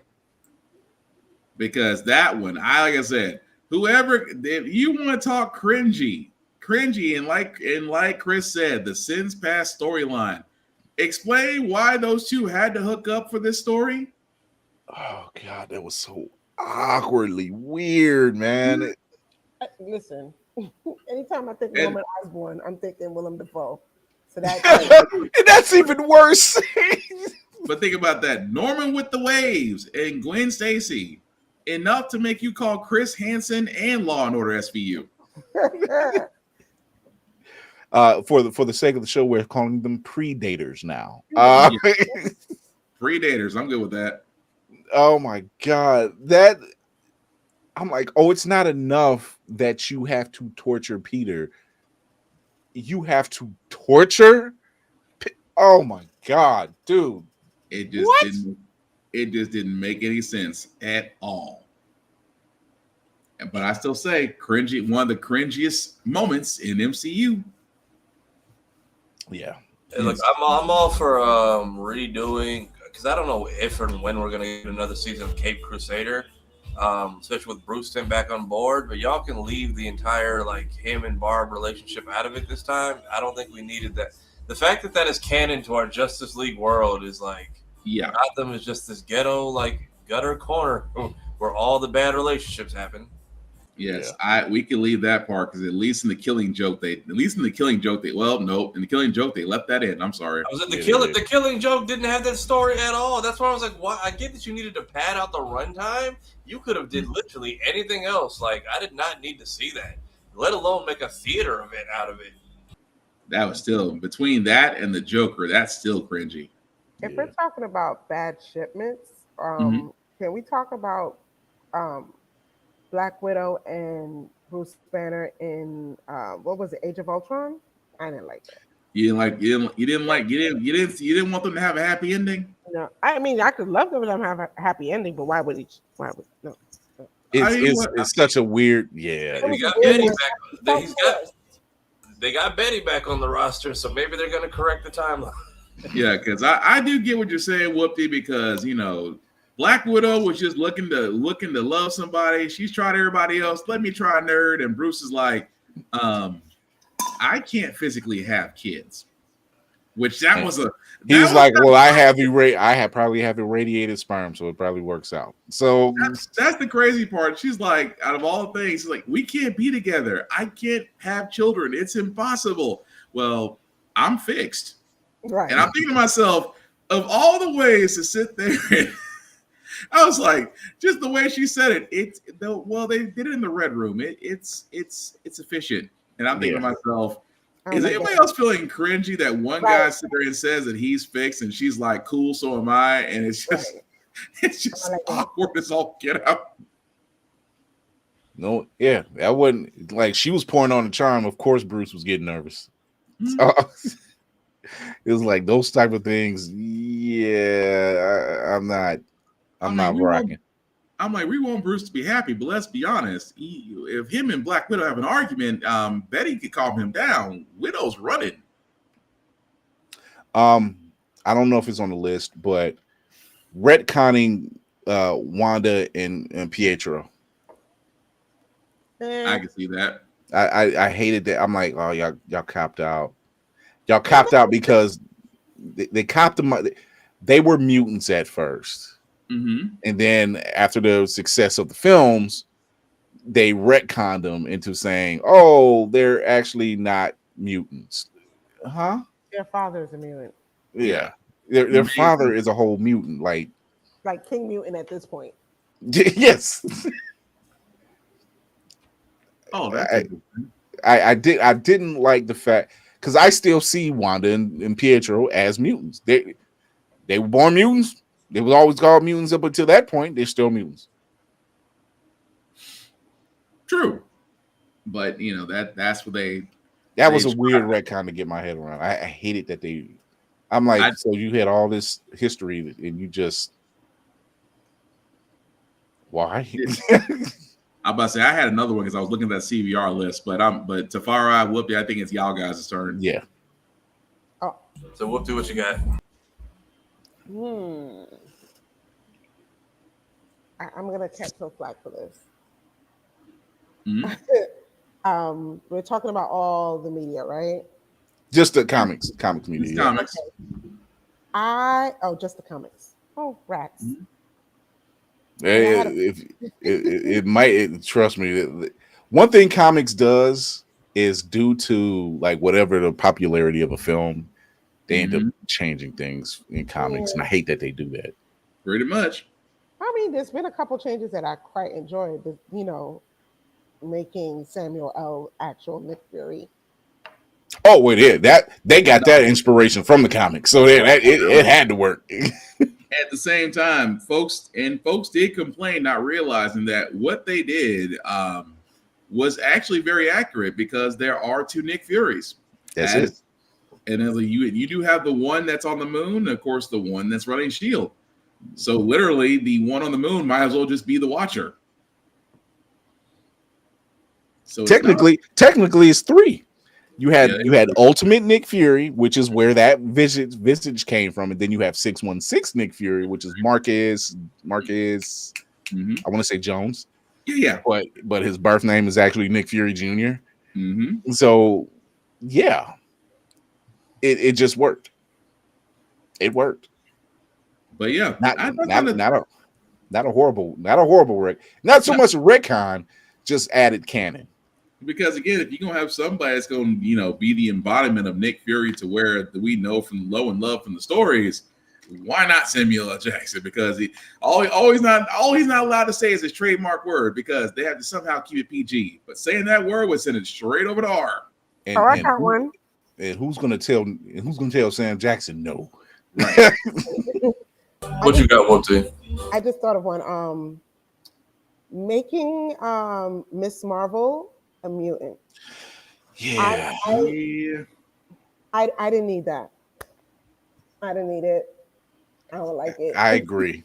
Because that one, like I said, if you want to talk cringy, and like Chris said, the Sins Past storyline. Explain why those two had to hook up for this story. Oh God, that was so awkwardly weird, man. Listen, anytime I think Norman Osborn, I'm thinking Willem Dafoe. So And that's even worse. But think about that. Norman with the waves and Gwen Stacy. Enough to make you call Chris Hansen and Law and Order SVU. For the sake of the show, we're calling them predators now. Predators, I'm good with that. Oh my God. I'm like, it's not enough that you have to torture Peter. You have to torture? Oh my God, dude. It just didn't make any sense at all. But I still say cringy, one of the cringiest moments in MCU. Yeah. Look, I'm all for redoing, because I don't know if and when we're gonna get another season of Cape Crusader, especially with Bruce Timm back on board. But y'all can leave the entire like him and Barb relationship out of it this time. I don't think we needed that. The fact that that is canon to our Justice League world is like, Yeah. Gotham is just this ghetto, like gutter corner where all the bad relationships happen. Yes, we can leave that part because at least in the Killing Joke, well, nope, in the Killing Joke they left that in. I'm sorry. The Killing Joke didn't have that story at all. That's why I was like, why? I get that you needed to pad out the runtime. You could have did literally anything else. Like I did not need to see that, let alone make a theater event out of it. That was still between that and the Joker. That's still cringy. If we're talking about bad shipments, can we talk about Black Widow and Bruce Banner in what was it, Age of Ultron? I didn't like that. You didn't want them to have a happy ending? No, I mean I could love them to have a happy ending, but why would no? It's such a weird, He got Betty back. They got Betty back on the roster, so maybe they're going to correct the timeline. Yeah, because I do get what you're saying, Whoopty, because Black Widow was just looking to love somebody. She's tried everybody else. Let me try Nerd. And Bruce is like, I can't physically have kids. Which that was a. He's like, well, I probably have irradiated sperm, so it probably works out. So that's the crazy part. She's like, out of all things, she's like, we can't be together. I can't have children. It's impossible. Well, I'm fixed. Right. And I'm thinking to myself, of all the ways to sit there and I was like, just the way she said it. They did it in the red room. It's efficient. And I'm thinking to myself, is anybody else feeling cringy that one guy sits there and says that he's fixed, and she's like, "Cool, so am I," and it's just awkward as all get out. No, yeah, that wasn't like she was pouring on the charm. Of course, Bruce was getting nervous. So, it was like those type of things. Yeah, I'm not rocking. I'm like, we want Bruce to be happy, but let's be honest. If him and Black Widow have an argument, Betty could calm him down. Widow's running. I don't know if it's on the list, but retconning Wanda and Pietro. I can see that. I hated that. I'm like, oh, y'all copped out. Y'all copped out because they copped them. They were mutants at first. Mm-hmm. And then after the success of the films, they retconned them into saying, oh, they're actually not mutants. Huh? Their father is a mutant. Yeah. Their father is a whole mutant. Like King Mutant at this point. Yes. Oh, that's I didn't like the fact, because I still see Wanda and Pietro as mutants. They were born mutants. They was always called mutants up until that point. They're still mutants. True, but that's what they. That was a weird retcon to get my head around. I hated that they. I'm like, so you had all this history and you just. Why? I'm about to say I had another one because I was looking at that CVR list, but Tafari, Whoopi, I think it's y'all guys' turn. Yeah. Oh. So Whoopi, what you got? I'm gonna catch some flack for this. Mm-hmm. We're talking about all the media, right? Just the comics media. Comics. Okay. Just the comics. Oh, rats. Mm-hmm. It might trust me. One thing comics does is due to like whatever the popularity of a film, they end up changing things in comics, and I hate that they do that. Pretty much. I mean, there's been a couple changes that I quite enjoyed. Making Samuel L. actual Nick Fury. Oh, wait, yeah, that they got that inspiration from the comics, so it had to work. At the same time, folks did complain, not realizing that what they did was actually very accurate, because there are two Nick Furies. That's it. And you do have the one that's on the moon, and of course, the one that's running S.H.I.E.L.D. So literally, the one on the moon might as well just be the Watcher. So technically, it's three. You had Ultimate Nick Fury, which is where that visage came from, and then you have 616 Nick Fury, which is Marcus I want to say Jones. Yeah. But his birth name is actually Nick Fury Jr. Mm-hmm. So yeah, it just worked. It worked. But yeah, Not a horrible not so much a retcon, just added canon. Because again, if you're gonna have somebody that's gonna, you know, be the embodiment of Nick Fury to where we know from Low and Love from the stories, why not Samuel L. Jackson? Because he's not allowed to say is his trademark word, because they have to somehow keep it PG. But saying that word would send it straight over to R. I got one. And who's gonna tell Sam Jackson no? Right. What you got, Monty? I just thought of one. Making Miss Marvel a mutant. Yeah. I didn't need that. I didn't need it. I don't like it. I agree.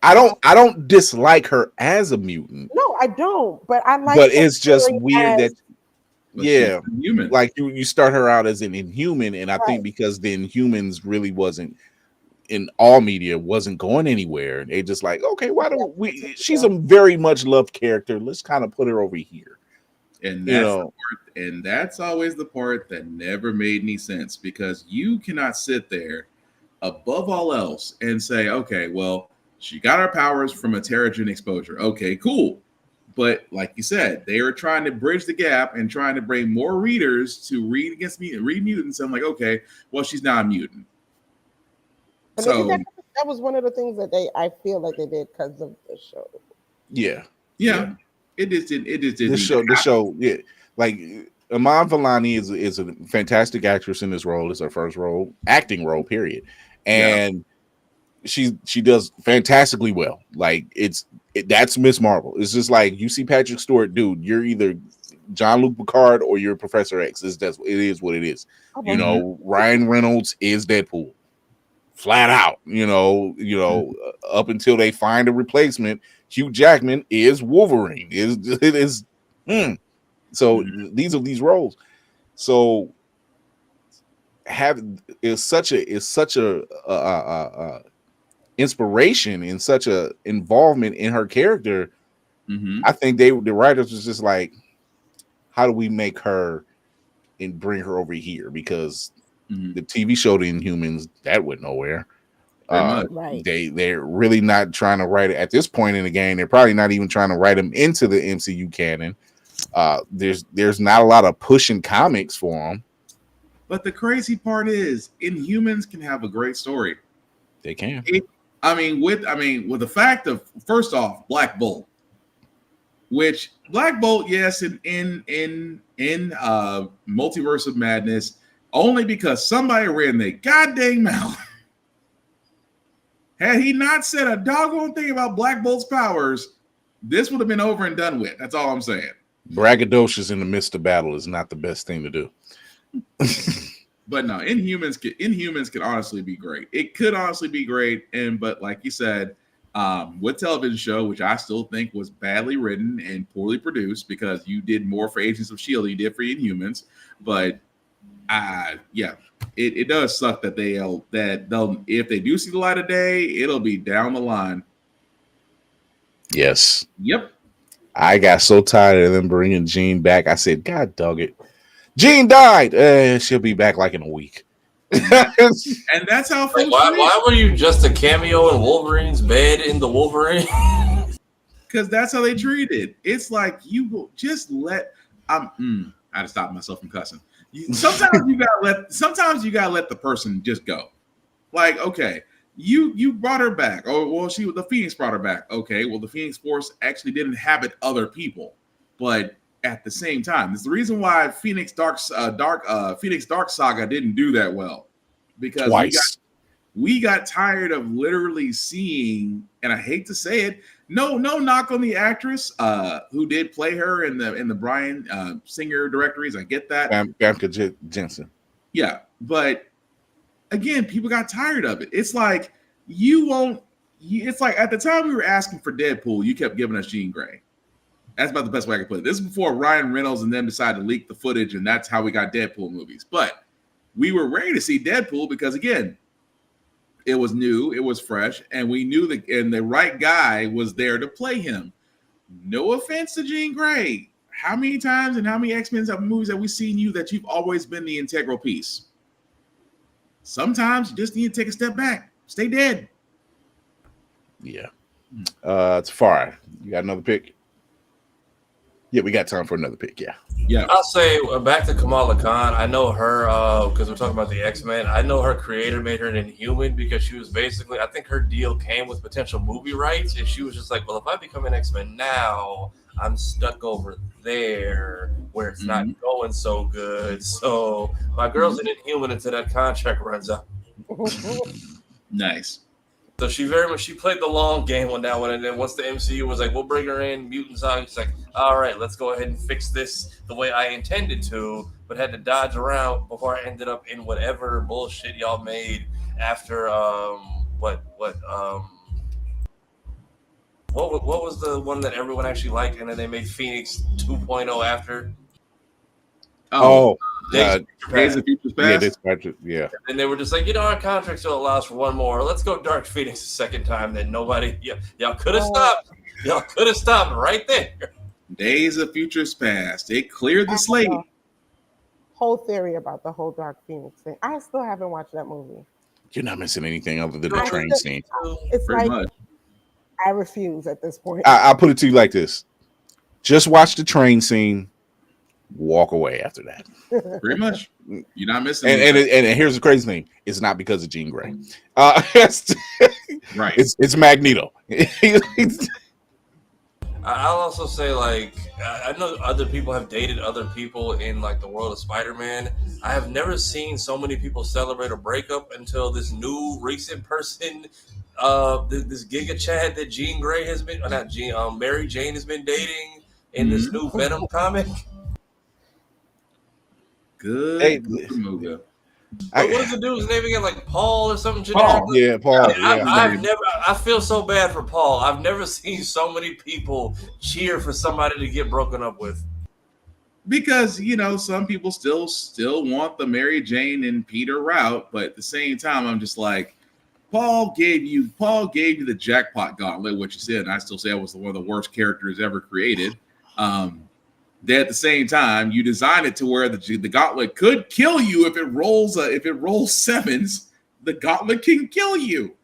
I don't dislike her as a mutant. No, I don't. But I like. But it's just weird that. But Yeah, human. like you start her out as an Inhuman, and I Right. think because the Inhumans really wasn't in all media, wasn't going anywhere. They just like, okay, why don't we? She's a very much loved character. Let's kind of put her over here. And You that's know. the part, and that's always the part that never made any sense, because you cannot sit there above all else and say, okay, well, she got her powers from a Terrigen exposure. Okay, cool. But like you said, they are trying to bridge the gap and trying to bring more readers to read mutants. I'm like, okay, well, she's not a mutant. And So that was one of the things that I feel like they did because of the show. Yeah, it just did. this show, yeah, like Iman Vellani is a fantastic actress in this role. It's her first acting role, period, and she does fantastically well. Like that's Miss Marvel. It's just like you see Patrick Stewart, dude. You're either Jean-Luc Picard or you're Professor X. It is what it is. Okay. You know, Ryan Reynolds is Deadpool, flat out. You know, up until they find a replacement, Hugh Jackman is Wolverine. So these are these roles. So is such a inspiration and such a involvement in her character. I think the writers was just like, how do we make her and bring her over here? Because the TV show The Inhumans, that went nowhere. Right. They're really not trying to write it at this point in the game. They're probably not even trying to write them into the MCU canon. There's not a lot of pushing comics for them. But the crazy part is, Inhumans can have a great story. They can. With the fact of, first off, Black Bolt, which Black Bolt, yes, in Multiverse of Madness, only because somebody ran their goddamn mouth. Had he not said a doggone thing about Black Bolt's powers, this would have been over and done with. That's all I'm saying. Braggadocious in the midst of battle is not the best thing to do. But no, Inhumans could honestly be great. It could honestly be great. But like you said, with television show, which I still think was badly written and poorly produced, because you did more for Agents of S.H.I.E.L.D. than you did for Inhumans. But it does suck that they'll if they do see the light of day, it'll be down the line. Yes. Yep. I got so tired of them bringing Jean back. I said, God dog it. Jean died. She'll be back like in a week. And that's how. Like, why were you just a cameo in Wolverine's bed in the Wolverine? Because that's how they treat it. It's like, you will just let. I had to stop myself from cussing. Sometimes you gotta let the person just go. Like, okay, you brought her back. Oh, well, the Phoenix brought her back. Okay, well, the Phoenix Force actually did inhabit other people, but at the same time, it's the reason why Phoenix Dark Saga didn't do that well, because we got tired of literally seeing, and I hate to say it, no knock on the actress who did play her in the Bryan Singer directories. I get that. Famke Jensen. Yeah, but again, people got tired of it. It's like it's like at the time we were asking for Deadpool, you kept giving us Jean Grey. That's about the best way I can put it. This is before Ryan Reynolds and them decided to leak the footage, and that's how we got Deadpool movies. But we were ready to see Deadpool because, again, It was new, it was fresh, and we knew that, and the right guy was there to play him. No offense to Jean Grey. How many times and how many X-Men movies have we seen you that you've always been the integral piece? Sometimes you just need to take a step back. Stay dead. Yeah. It's far. You got another pick? Yeah, we got time for another pick. Yeah. I'll say back to Kamala Khan. I know her because we're talking about the X-Men. I know her creator made her an Inhuman because she was basically, I think her deal came with potential movie rights, and she was just like, well, if I become an X-Men now, I'm stuck over there where it's not going so good. So my girl's an Inhuman until that contract runs out. Nice. So she played the long game on that one, and then once the MCU was like, we'll bring her in, mutants out, she's like, all right, let's go ahead and fix this the way I intended to, but had to dodge around before I ended up in whatever bullshit y'all made after what was the one that everyone actually liked, and then they made Phoenix 2.0 after? Days of Future Past. Yeah. And they were just like, our contract still allows for one more. Let's go Dark Phoenix a second time. That nobody, y'all could have stopped. Y'all could have stopped right there. Days of Futures Past. They cleared the slate. Whole theory about the whole Dark Phoenix thing. I still haven't watched that movie. You're not missing anything other than the train scene. It's Pretty like much. I refuse at this point. I'll put it to you like this: just watch the train scene. Walk away after that. Pretty much. You're not missing anything. And here's the crazy thing: it's not because of Jean Grey. Right. It's Magneto. I'll also say, like, I know other people have dated other people in like the world of Spider-Man. I have never seen so many people celebrate a breakup until this new recent person, this Giga Chad that Jean Grey has been, not Jean, Mary Jane has been dating in this new Venom comic. Good movie. What was the dude's name again? Like Paul or something? Paul. I feel so bad for Paul. I've never seen so many people cheer for somebody to get broken up with. Because some people still want the Mary Jane and Peter route, but at the same time, I'm just like, Paul gave you the jackpot gauntlet, which you said, and I still say it was one of the worst characters ever created. That at the same time, you design it to where the gauntlet could kill you if it rolls sevens. The gauntlet can kill you,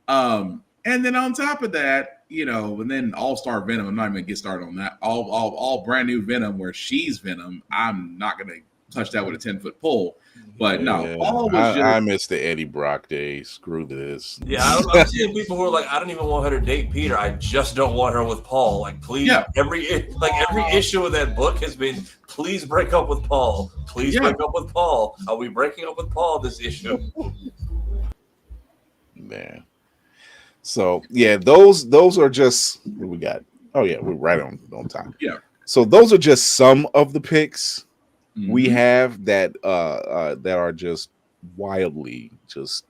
and then on top of that, and then All-Star Venom. I'm not even gonna get started on that. All brand new Venom where she's Venom. I'm not gonna touch that with a 10-foot pole. But no, Paul was I miss the Eddie Brock days. Screw this. Yeah, I'm seeing people who are like, I don't even want her to date Peter. I just don't want her with Paul. Like, please, every issue of that book has been, please break up with Paul. Please break up with Paul. Are we breaking up with Paul this issue? Man. So yeah, those are just what we got. Oh yeah, we're right on time. Yeah. So those are just some of the picks we have that are just wildly just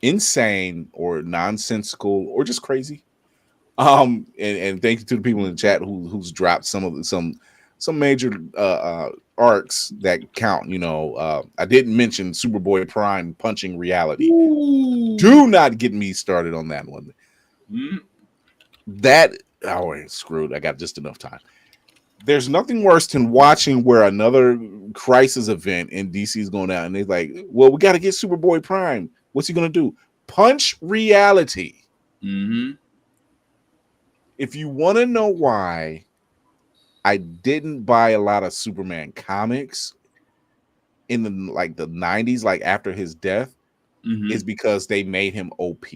insane or nonsensical or just crazy. And thank you to the people in the chat who's dropped some major arcs that count. I didn't mention Superboy Prime punching reality. Ooh. Do not get me started on that one. That screwed. I got just enough time. There's nothing worse than watching where another crisis event in DC is going out, and they're like, well, we got to get Superboy Prime. What's he going to do? Punch reality. If you want to know why I didn't buy a lot of Superman comics in the 90s, like after his death, is because they made him OP.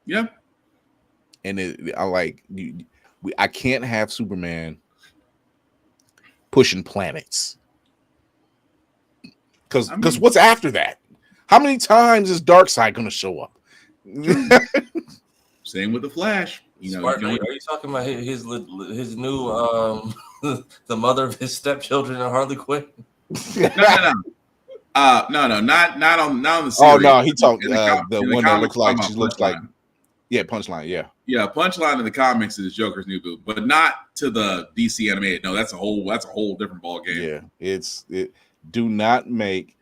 Yeah. And I can't have Superman pushing planets. Because what's after that? How many times is Darkseid going to show up? Same with the Flash. Are you talking about his new the mother of his stepchildren and Harley Quinn? No, not on the series. Oh no, he talked the one that looks like she looks like Punchline. Yeah, Punchline in the comics is Joker's new boo, but not to the DC animated. No, that's a whole different ball game. Yeah, do not make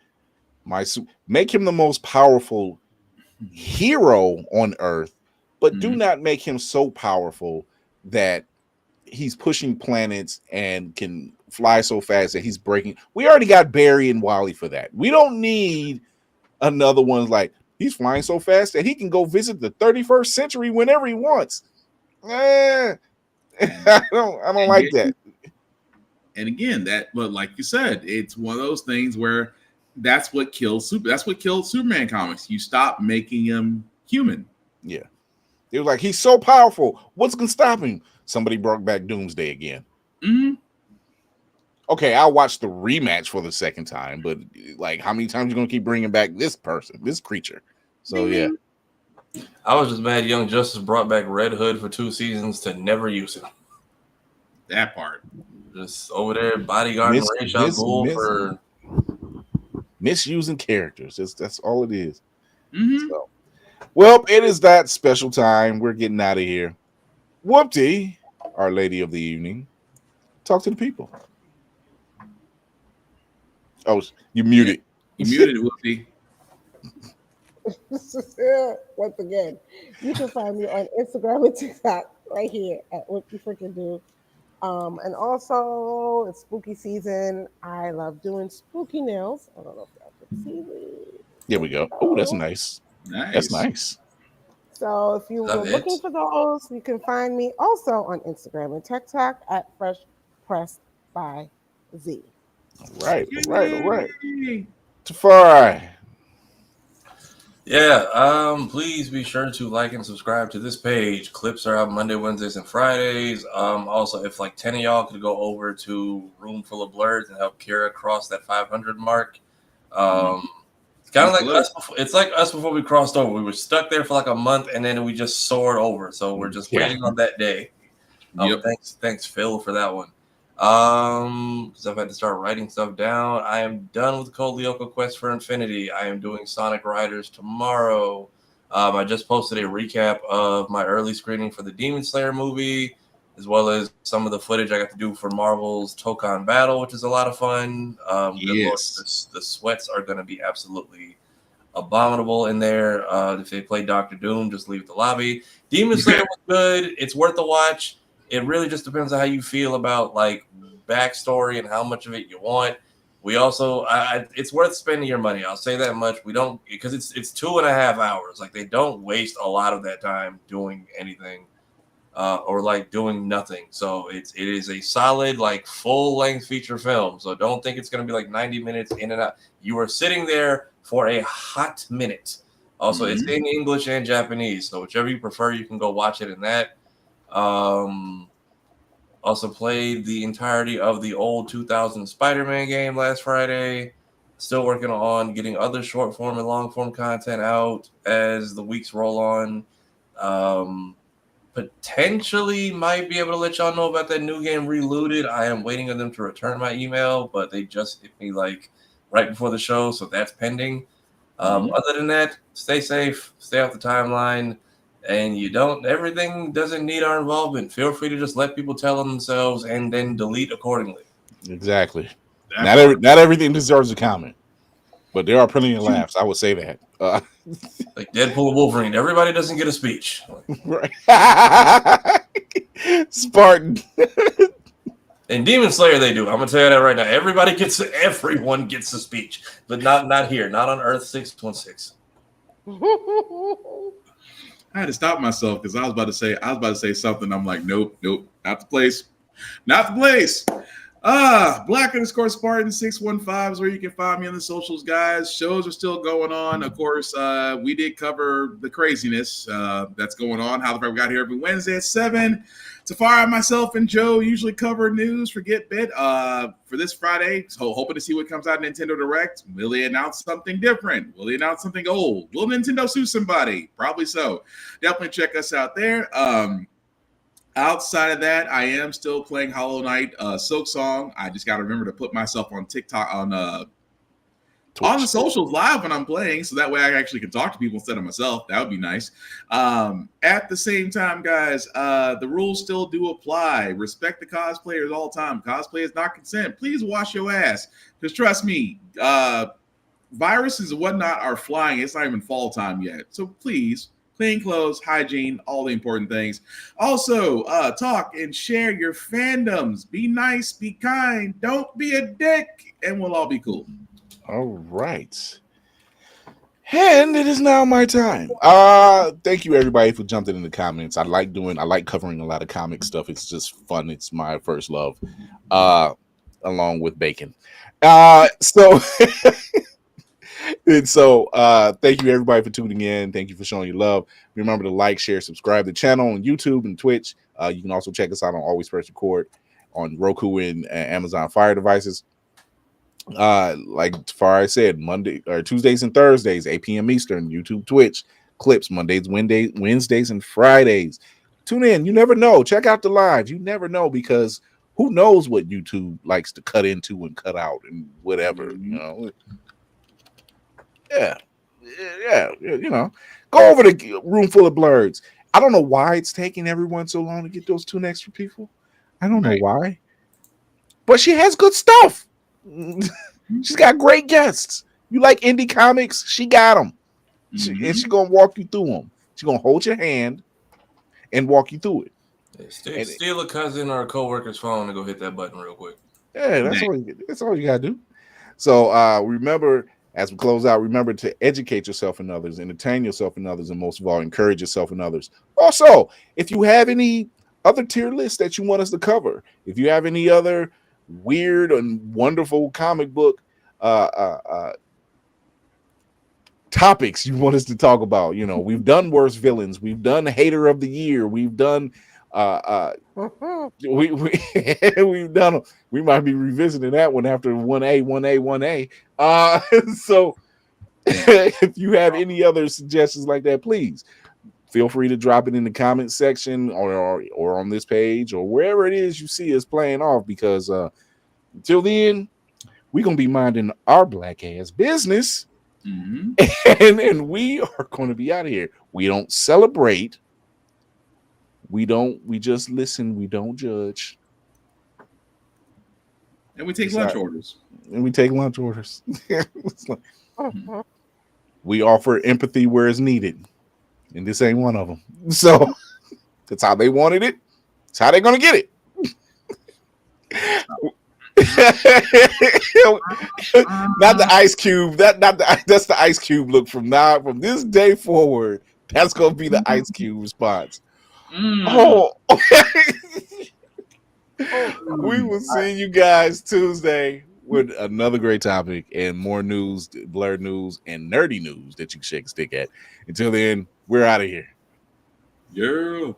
him the most powerful hero on Earth, but do Mhm. not make him so powerful that he's pushing planets and can fly so fast that he's breaking. We already got Barry and Wally for that. We don't need another one like he's flying so fast that he can go visit the 31st century whenever he wants. I don't like that. And again, but like you said, it's one of those things where that's what killed Superman comics. You stop making him human. Yeah. They were like, he's so powerful. What's gonna stop him? Somebody brought back Doomsday again. Mm-hmm. Okay, I'll watch the rematch for the second time, but like, how many times are you gonna keep bringing back this person, this creature? So yeah. I was just mad Young Justice brought back Red Hood for 2 seasons to never use him. That part. Just over there bodyguarding Ra's al Ghul for misusing characters. That's all it is. Mm-hmm. So, well, it is that special time. We're getting out of here. Whoopty, our lady of the evening. Talk to the people. Oh, you muted. You muted, Whoopty. Once again, you can find me on Instagram and TikTok right here at Whoopty Freaking Do. And also, it's spooky season. I love doing spooky nails. I don't know if y'all can see me. There we go. Oh, that's nice. That's nice. So if you were looking for those, you can find me also on Instagram and TikTok at Fresh Pressed by Z. All right. Tafari. Yeah, please be sure to like and subscribe to this page. Clips are out Monday, Wednesdays, and Fridays. Also, if like 10 of y'all could go over to Room Full of Blurs and help Kira cross that 500 mark. It's kind of like us. It's like us before we crossed over. We were stuck there for like a month, and then we just soared over. So we're just waiting on that day. Thanks, Phil, for that one. Because I've had to start writing stuff down. I am done with Code Lyoko Quest for Infinity. I am doing Sonic Riders tomorrow. I just posted a recap of my early screening for the Demon Slayer movie, as well as some of the footage I got to do for Marvel's Tokon Battle, which is a lot of fun. Yes. The sweats are going to be absolutely abominable in there. If they play Doctor Doom, just leave the lobby. Demon Slayer was good. It's worth a watch. It really just depends on how you feel about like backstory and how much of it you want. We also, it's worth spending your money. I'll say that much. We don't, because it's 2.5 hours. Like they don't waste a lot of that time doing anything, or like doing nothing. So it is a solid like full length feature film. So don't think it's going to be like 90 minutes in and out. You are sitting there for a hot minute. Also, it's in English and Japanese. So whichever you prefer, you can go watch it in that. Also played the entirety of the old 2000 Spider-Man game last Friday. Still working on getting other short form and long form content out as the weeks roll on. Potentially might be able to let y'all know about that new game Reloaded. I am waiting on them to return my email, but they just hit me like right before the show, so that's pending. Other than that, stay safe, stay off the timeline. And everything doesn't need our involvement. Feel free to just let people tell on themselves and then delete accordingly. Exactly. Not everything deserves a comment, but there are plenty of laughs. I would say that. Like Deadpool and Wolverine, everybody doesn't get a speech. Right. Spartan. In Demon Slayer, they do. I'm gonna tell you that right now. Everyone gets a speech, but not here, not on Earth 616. I had to stop myself because I was about to say something. I'm like, nope, not the place. Black_Spartan 615 is where you can find me on the socials, guys. Shows are still going on. Of course, we did cover the craziness that's going on. How the Fuck We Got Here every Wednesday at 7. Tafari, myself, and Joe usually cover news for Get Bit. For this Friday, so hoping to see what comes out of Nintendo Direct. Will they announce something different? Will they announce something old? Will Nintendo sue somebody? Probably so. Definitely check us out there. Outside of that, I am still playing Hollow Knight Silk Song. I just got to remember to put myself on TikTok, on the socials live when I'm playing, so that way I actually can talk to people instead of myself. That would be nice. At the same time, guys, the rules still do apply. Respect the cosplayers all the time. Cosplay is not consent. Please wash your ass. Because trust me, viruses and whatnot are flying. It's not even fall time yet. So please, clean clothes, hygiene, all the important things. Also, talk and share your fandoms. Be nice, be kind, don't be a dick, and we'll all be cool. All right. And it is now my time. Thank you everybody for jumping in the comments. I like covering a lot of comic stuff. It's just fun. It's my first love. Along with bacon. So and so thank you everybody for tuning in. Thank you for showing your love. Remember to like, share, subscribe to the channel on YouTube and Twitch. You can also check us out on Always Press Record on Roku and Amazon Fire devices. Like Far I said, Monday or Tuesdays and Thursdays, 8 p.m. Eastern, YouTube, Twitch, clips, Mondays, Wednesdays, and Fridays. Tune in. You never know. Check out the lives. You never know, because who knows what YouTube likes to cut into and cut out and whatever, you know. Yeah, you know. Go over the room full of blurs. I don't know why it's taking everyone so long to get those 2 extra people. I don't know why. But she has good stuff. She's got great guests. You like indie comics? She got them. And she's going to walk you through them. She's going to hold your hand and walk you through it. Steal a cousin or a coworker's phone and go hit that button real quick. Yeah, that's all you got to do. So remember, as we close out, remember to educate yourself and others, entertain yourself and others, and most of all, encourage yourself and others. Also, if you have any other tier lists that you want us to cover, if you have any other weird and wonderful comic book topics you want us to talk about, you know, we've done worst villains, we've done hater of the year, we've done we've done, we might be revisiting that one after 1A. So if you have any other suggestions like that, please feel free to drop it in the comment section or on this page or wherever it is you see us playing off, because until then, we're going to be minding our black ass business. And we are going to be out of here. We don't celebrate. We just listen. We don't judge. And we take lunch orders. We offer empathy where it's needed. And this ain't one of them. So that's how they wanted it. That's how they're going to get it. Not the Ice Cube. That's the Ice Cube look from this day forward. That's going to be the Ice Cube response. Oh. We will see you guys Tuesday with another great topic and more news, blurred news, and nerdy news that you can shake a stick at. Until then, we're out of here. Yeah.